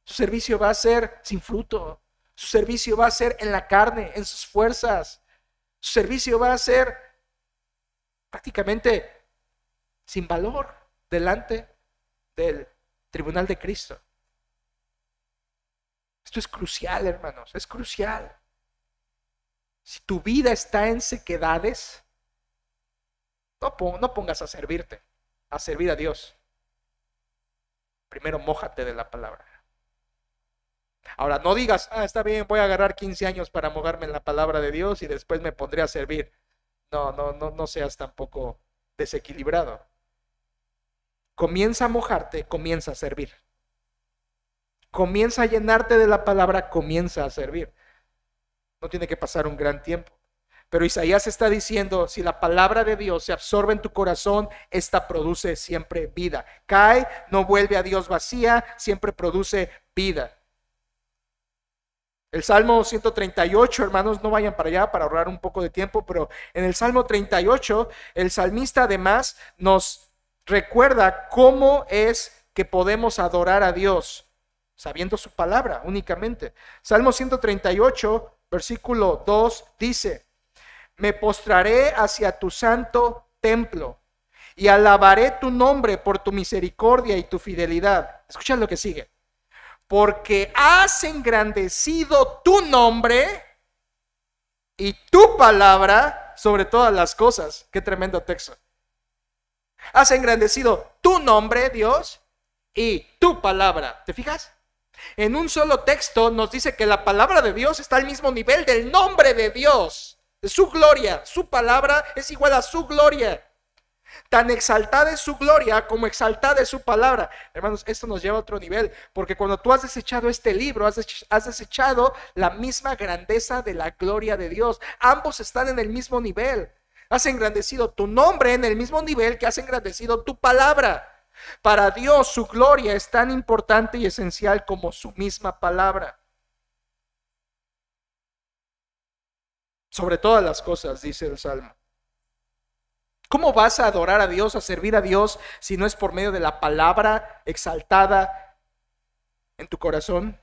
Su servicio va a ser sin fruto. Su servicio va a ser en la carne, en sus fuerzas. Su servicio va a ser prácticamente sin valor delante del tribunal de Cristo. Esto es crucial, hermanos, es crucial. Si tu vida está en sequedades, no pongas a servirte, a servir a Dios. Primero mójate de la palabra. Ahora, no digas, está bien, voy a agarrar 15 años para mojarme en la palabra de Dios y después me pondré a servir. No seas tampoco desequilibrado. Comienza a mojarte, comienza a servir. Comienza a llenarte de la palabra, comienza a servir. No tiene que pasar un gran tiempo. Pero Isaías está diciendo, si la palabra de Dios se absorbe en tu corazón, esta produce siempre vida. Cae, no vuelve a Dios vacía, siempre produce vida. El Salmo 138, hermanos, no vayan para allá para ahorrar un poco de tiempo, pero en el Salmo 38, el salmista además nos recuerda cómo es que podemos adorar a Dios, sabiendo su palabra únicamente. Salmo 138, versículo 2 dice, me postraré hacia tu santo templo y alabaré tu nombre por tu misericordia y tu fidelidad. Escucha lo que sigue. Porque has engrandecido tu nombre y tu palabra sobre todas las cosas. Qué tremendo texto. Has engrandecido tu nombre, Dios, y tu palabra. ¿Te fijas? En un solo texto nos dice que la palabra de Dios está al mismo nivel del nombre de Dios, de su gloria. Su palabra es igual a su gloria. Tan exaltada es su gloria como exaltada es su palabra. Hermanos, esto nos lleva a otro nivel, porque cuando tú has desechado este libro, has desechado la misma grandeza de la gloria de Dios. Ambos están en el mismo nivel. Has engrandecido tu nombre en el mismo nivel que has engrandecido tu palabra. Para Dios su gloria es tan importante y esencial como su misma palabra. Sobre todas las cosas, dice el Salmo. ¿Cómo vas a adorar a Dios, a servir a Dios, si no es por medio de la palabra exaltada en tu corazón?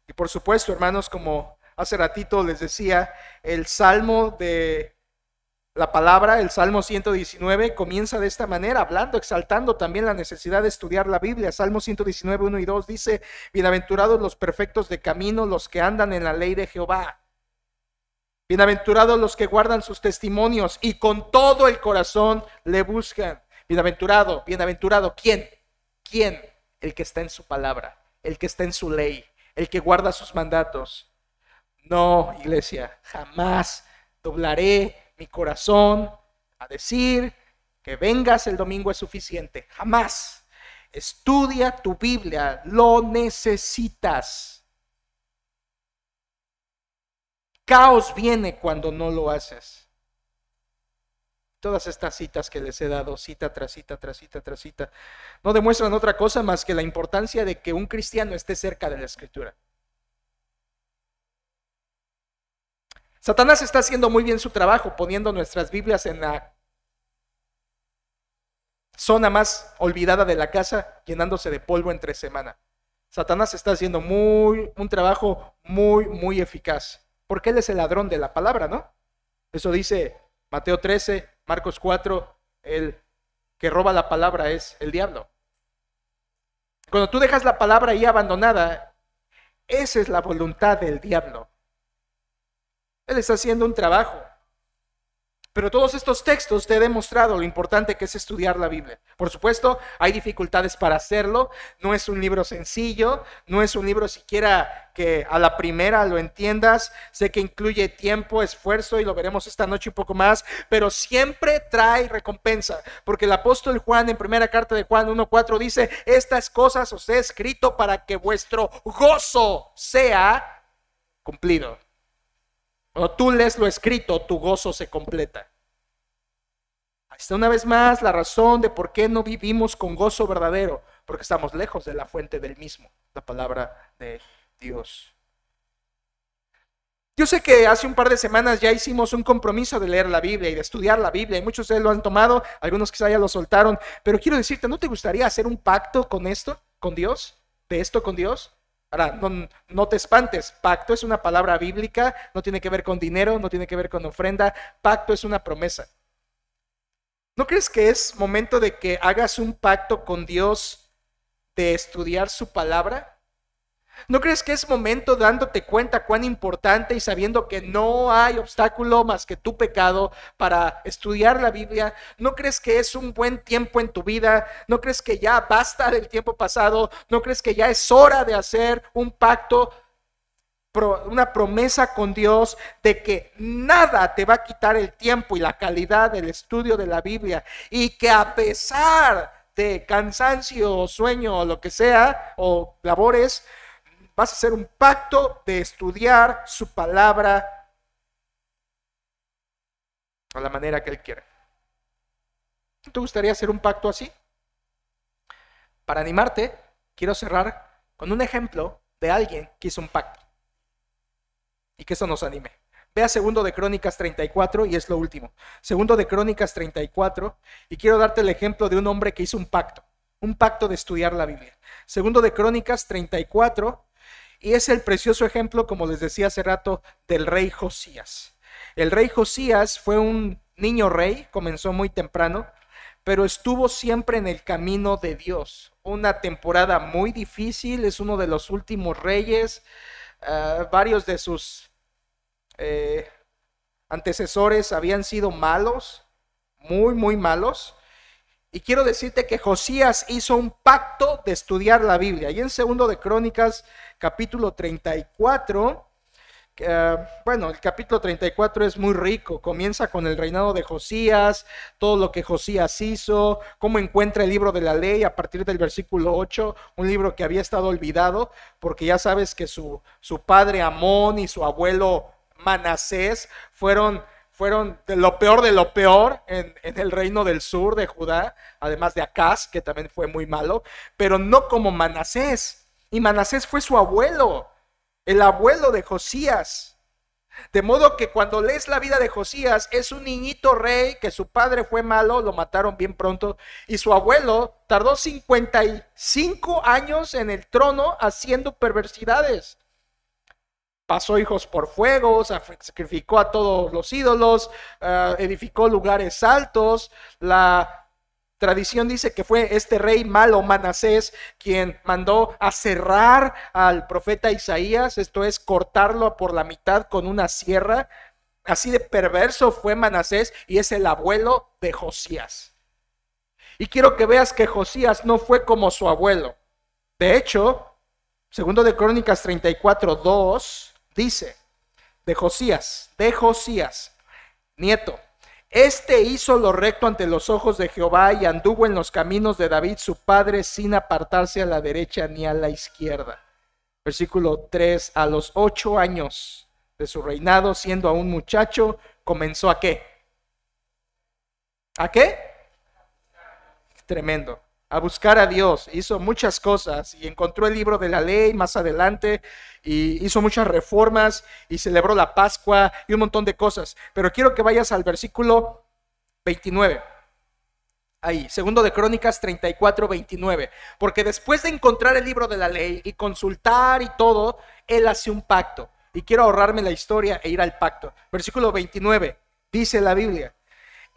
Y por supuesto, hermanos, como hace ratito les decía, el Salmo de la palabra, el Salmo 119, comienza de esta manera, hablando, exaltando también la necesidad de estudiar la Biblia. Salmo 119, 1 y 2 dice, bienaventurados los perfectos de camino, los que andan en la ley de Jehová. Bienaventurados los que guardan sus testimonios y con todo el corazón le buscan. Bienaventurado, ¿quién? ¿Quién? El que está en su palabra, el que está en su ley, el que guarda sus mandatos. No, iglesia, jamás doblaré mi corazón a decir que vengas el domingo es suficiente. Jamás. Estudia tu Biblia, lo necesitas. Caos viene cuando no lo haces. Todas estas citas que les he dado, cita tras cita, tras cita, tras cita, no demuestran otra cosa más que la importancia de que un cristiano esté cerca de la Escritura. Satanás está haciendo muy bien su trabajo, poniendo nuestras Biblias en la zona más olvidada de la casa, llenándose de polvo entre semana. Satanás está haciendo un trabajo muy eficaz. Porque él es el ladrón de la palabra, ¿no? Eso dice Mateo 13, Marcos 4, el que roba la palabra es el diablo. Cuando tú dejas la palabra ahí abandonada, esa es la voluntad del diablo. Él está haciendo un trabajo. Pero todos estos textos te he demostrado lo importante que es estudiar la Biblia. Por supuesto, hay dificultades para hacerlo. No es un libro sencillo, no es un libro siquiera que a la primera lo entiendas. Sé que incluye tiempo, esfuerzo y lo veremos esta noche un poco más, pero siempre trae recompensa. Porque el apóstol Juan en primera carta de Juan 1:4 dice: estas cosas os he escrito para que vuestro gozo sea cumplido. Cuando tú lees lo escrito, tu gozo se completa. Ahí está una vez más la razón de por qué no vivimos con gozo verdadero, porque estamos lejos de la fuente del mismo, la palabra de Dios. Yo sé que hace un par de semanas ya hicimos un compromiso de leer la Biblia y de estudiar la Biblia, y muchos de ustedes lo han tomado, algunos quizá ya lo soltaron, pero quiero decirte, ¿no te gustaría hacer un pacto con esto, con Dios? ¿De esto con Dios? Ahora, no te espantes, pacto es una palabra bíblica, no tiene que ver con dinero, no tiene que ver con ofrenda, pacto es una promesa. ¿No crees que es momento de que hagas un pacto con Dios de estudiar su palabra? ¿No crees que es momento, dándote cuenta cuán importante y sabiendo que no hay obstáculo más que tu pecado para estudiar la Biblia? ¿No crees que es un buen tiempo en tu vida? ¿No crees que ya basta del tiempo pasado? ¿No crees que ya es hora de hacer un pacto, una promesa con Dios de que nada te va a quitar el tiempo y la calidad del estudio de la Biblia, y que a pesar de cansancio o sueño o lo que sea, o labores, vas a hacer un pacto de estudiar su palabra a la manera que Él quiere? ¿No te gustaría hacer un pacto así? Para animarte, quiero cerrar con un ejemplo de alguien que hizo un pacto y que eso nos anime. Ve a 2 de Crónicas 34 y es lo último. 2 de Crónicas 34, y quiero darte el ejemplo de un hombre que hizo un pacto de estudiar la Biblia. 2 de Crónicas 34. Y es el precioso ejemplo, como les decía hace rato, del rey Josías. El rey Josías fue un niño rey, comenzó muy temprano, pero estuvo siempre en el camino de Dios. Una temporada muy difícil, es uno de los últimos reyes. Varios de sus antecesores habían sido malos, muy, muy malos. Y quiero decirte que Josías hizo un pacto de estudiar la Biblia. Y en 2 de Crónicas, capítulo 34, el capítulo 34 es muy rico. Comienza con el reinado de Josías, todo lo que Josías hizo, cómo encuentra el libro de la ley a partir del versículo 8, un libro que había estado olvidado, porque ya sabes que su padre Amón y su abuelo Manasés fueron de lo peor en el reino del sur de Judá, además de Acaz, que también fue muy malo, pero no como Manasés. Y Manasés fue su abuelo, el abuelo de Josías. De modo que cuando lees la vida de Josías, es un niñito rey que su padre fue malo, lo mataron bien pronto, y su abuelo tardó 55 años en el trono haciendo perversidades. Pasó hijos por fuego, sacrificó a todos los ídolos, edificó lugares altos. La tradición dice que fue este rey malo, Manasés, quien mandó a cerrar al profeta Isaías, esto es, cortarlo por la mitad con una sierra. Así de perverso fue Manasés, y es el abuelo de Josías. Y quiero que veas que Josías no fue como su abuelo. De hecho, 2 de Crónicas 34:2 dice, de Josías, nieto, este hizo lo recto ante los ojos de Jehová y anduvo en los caminos de David su padre sin apartarse a la derecha ni a la izquierda. Versículo 3, a los 8 años de su reinado, siendo aún muchacho, comenzó ¿a qué? ¿A qué? Tremendo. A buscar a Dios, hizo muchas cosas y encontró el libro de la ley más adelante y hizo muchas reformas y celebró la Pascua y un montón de cosas. Pero quiero que vayas al versículo 29. Ahí, 2 de Crónicas 34:29. Porque después de encontrar el libro de la ley y consultar y todo, él hace un pacto. Y quiero ahorrarme la historia e ir al pacto. Versículo 29, dice la Biblia: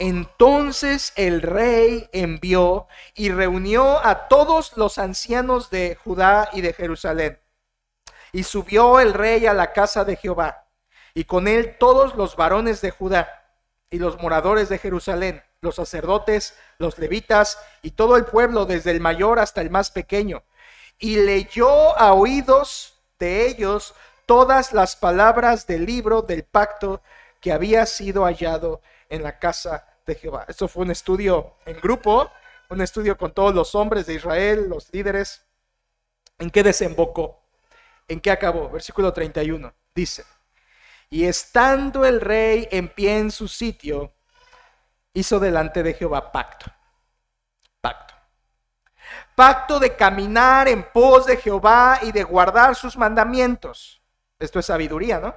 Entonces el rey envió y reunió a todos los ancianos de Judá y de Jerusalén. Y subió el rey a la casa de Jehová, y con él todos los varones de Judá y los moradores de Jerusalén, los sacerdotes, los levitas y todo el pueblo, desde el mayor hasta el más pequeño. Y leyó a oídos de ellos todas las palabras del libro del pacto que había sido hallado en la casa de Jehová. Esto fue un estudio en grupo, un estudio con todos los hombres de Israel, los líderes. ¿En qué desembocó? ¿En qué acabó? Versículo 31 dice: y estando el rey en pie en su sitio, hizo delante de Jehová pacto de caminar en pos de Jehová y de guardar sus mandamientos. Esto es sabiduría, ¿no?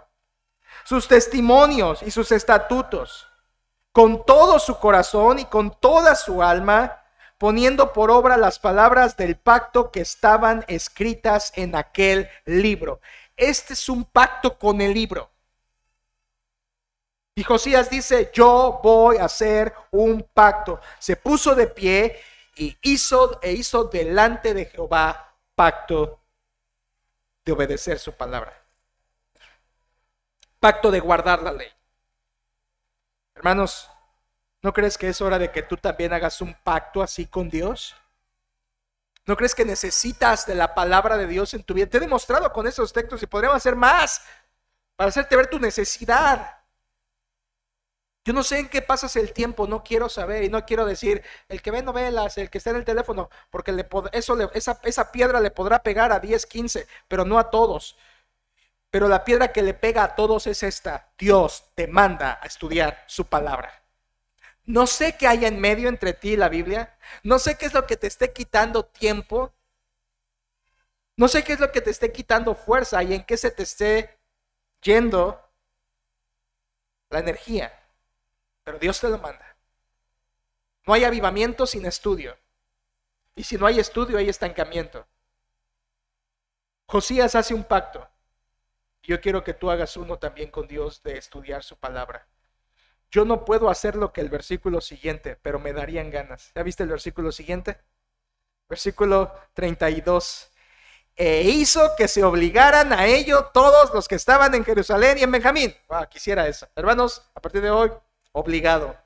Sus testimonios y sus estatutos, con todo su corazón y con toda su alma, poniendo por obra las palabras del pacto que estaban escritas en aquel libro. Este es un pacto con el libro. Y Josías dice: yo voy a hacer un pacto. Se puso de pie y hizo delante de Jehová pacto de obedecer su palabra. Pacto de guardar la ley. Hermanos, ¿no crees que es hora de que tú también hagas un pacto así con Dios? ¿No crees que necesitas de la palabra de Dios en tu vida? Te he demostrado con esos textos y podríamos hacer más para hacerte ver tu necesidad. Yo no sé en qué pasas el tiempo, no quiero saber y no quiero decir el que ve novelas, el que está en el teléfono, porque esa piedra le podrá pegar a 10, 15, pero no a todos. Pero la piedra que le pega a todos es esta: Dios te manda a estudiar su palabra. No sé qué hay en medio entre ti y la Biblia, no sé qué es lo que te esté quitando tiempo, no sé qué es lo que te esté quitando fuerza y en qué se te esté yendo la energía. Pero Dios te lo manda. No hay avivamiento sin estudio. Y si no hay estudio, hay estancamiento. Josías hace un pacto. Yo quiero que tú hagas uno también con Dios de estudiar su palabra. Yo no puedo hacer lo que el versículo siguiente, pero me darían ganas. ¿Ya viste el versículo siguiente? Versículo 32. E hizo que se obligaran a ello todos los que estaban en Jerusalén y en Benjamín. Quisiera eso. Hermanos, a partir de hoy, obligado.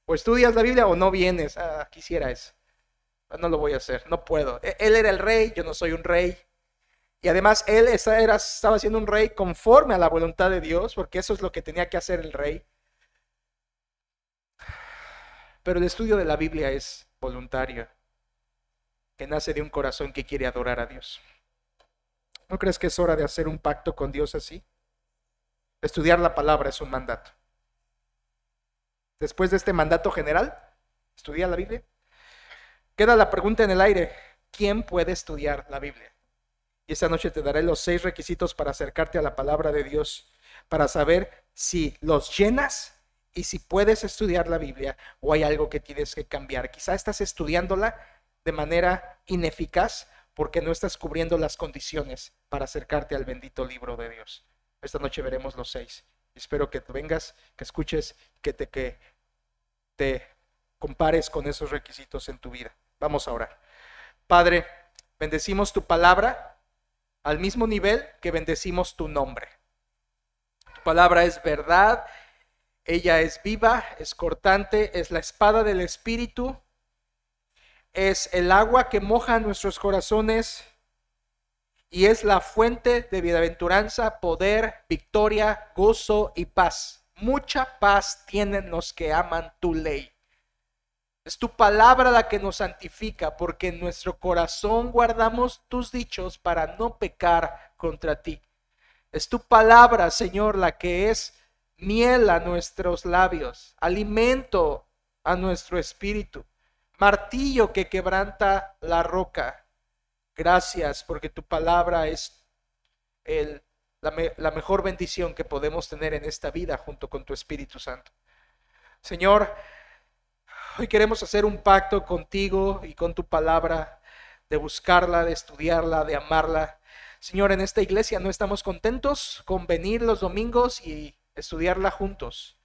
O estudias la Biblia o no vienes. Quisiera eso. No lo voy a hacer, no puedo. Él era el rey, yo no soy un rey. Y además él estaba siendo un rey conforme a la voluntad de Dios, porque eso es lo que tenía que hacer el rey. Pero el estudio de la Biblia es voluntario, que nace de un corazón que quiere adorar a Dios. ¿No crees que es hora de hacer un pacto con Dios así? Estudiar la palabra es un mandato. Después de este mandato general, estudia la Biblia. Queda la pregunta en el aire: ¿quién puede estudiar la Biblia? Y esta noche te daré los 6 requisitos para acercarte a la palabra de Dios, para saber si los llenas y si puedes estudiar la Biblia o hay algo que tienes que cambiar. Quizá estás estudiándola de manera ineficaz porque no estás cubriendo las condiciones para acercarte al bendito libro de Dios. Esta noche veremos los 6. Espero que tú vengas, que escuches, que te compares con esos requisitos en tu vida. Vamos a orar. Padre, bendecimos tu palabra al mismo nivel que bendecimos tu nombre. Tu palabra es verdad, ella es viva, es cortante, es la espada del Espíritu, es el agua que moja nuestros corazones y es la fuente de bienaventuranza, poder, victoria, gozo y paz. Mucha paz tienen los que aman tu ley. Es tu palabra la que nos santifica, porque en nuestro corazón guardamos tus dichos para no pecar contra ti. Es tu palabra, Señor, la que es miel a nuestros labios, alimento a nuestro espíritu, martillo que quebranta la roca. Gracias, porque tu palabra es la mejor bendición que podemos tener en esta vida junto con tu Espíritu Santo. Señor, hoy queremos hacer un pacto contigo y con tu palabra, de buscarla, de estudiarla, de amarla. Señor, en esta iglesia no estamos contentos con venir los domingos y estudiarla juntos.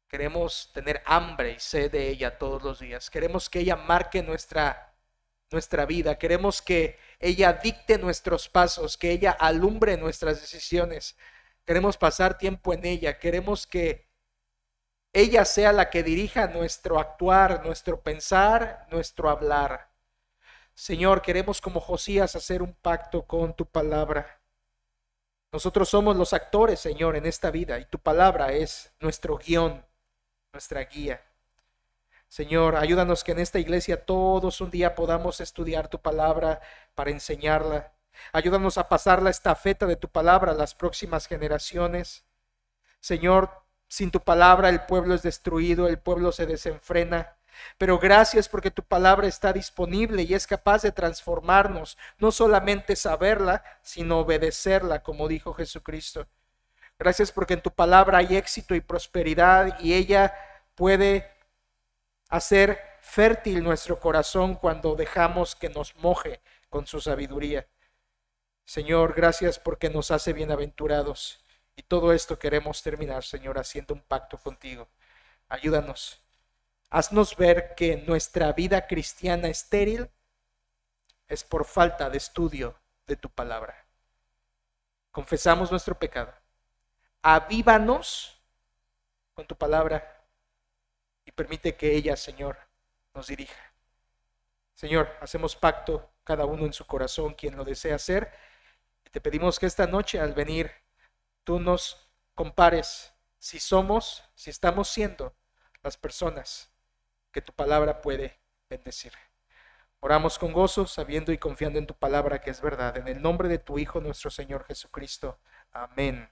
Queremos tener hambre y sed de ella todos los días. Queremos que ella marque nuestra vida. Queremos que ella dicte nuestros pasos, que ella alumbre nuestras decisiones. Queremos pasar tiempo en ella. Queremos que ella sea la que dirija nuestro actuar, nuestro pensar, nuestro hablar. Señor, queremos como Josías hacer un pacto con tu palabra. Nosotros somos los actores, Señor, en esta vida, y tu palabra es nuestro guión, nuestra guía. Señor, ayúdanos que en esta iglesia todos un día podamos estudiar tu palabra para enseñarla. Ayúdanos a pasar la estafeta de tu palabra a las próximas generaciones. Señor, sin tu palabra el pueblo es destruido, el pueblo se desenfrena. Pero gracias porque tu palabra está disponible y es capaz de transformarnos, no solamente saberla, sino obedecerla, como dijo Jesucristo. Gracias porque en tu palabra hay éxito y prosperidad y ella puede hacer fértil nuestro corazón cuando dejamos que nos moje con su sabiduría. Señor, gracias porque nos hace bienaventurados. Y todo esto queremos terminar, Señor, haciendo un pacto contigo. Ayúdanos. Haznos ver que nuestra vida cristiana estéril es por falta de estudio de tu palabra. Confesamos nuestro pecado. Avívanos con tu palabra y permite que ella, Señor, nos dirija. Señor, hacemos pacto cada uno en su corazón, quien lo desea hacer. Y te pedimos que esta noche al venir tú nos compares si estamos siendo las personas que tu palabra puede bendecir. Oramos con gozo, sabiendo y confiando en tu palabra que es verdad. En el nombre de tu Hijo, nuestro Señor Jesucristo. Amén.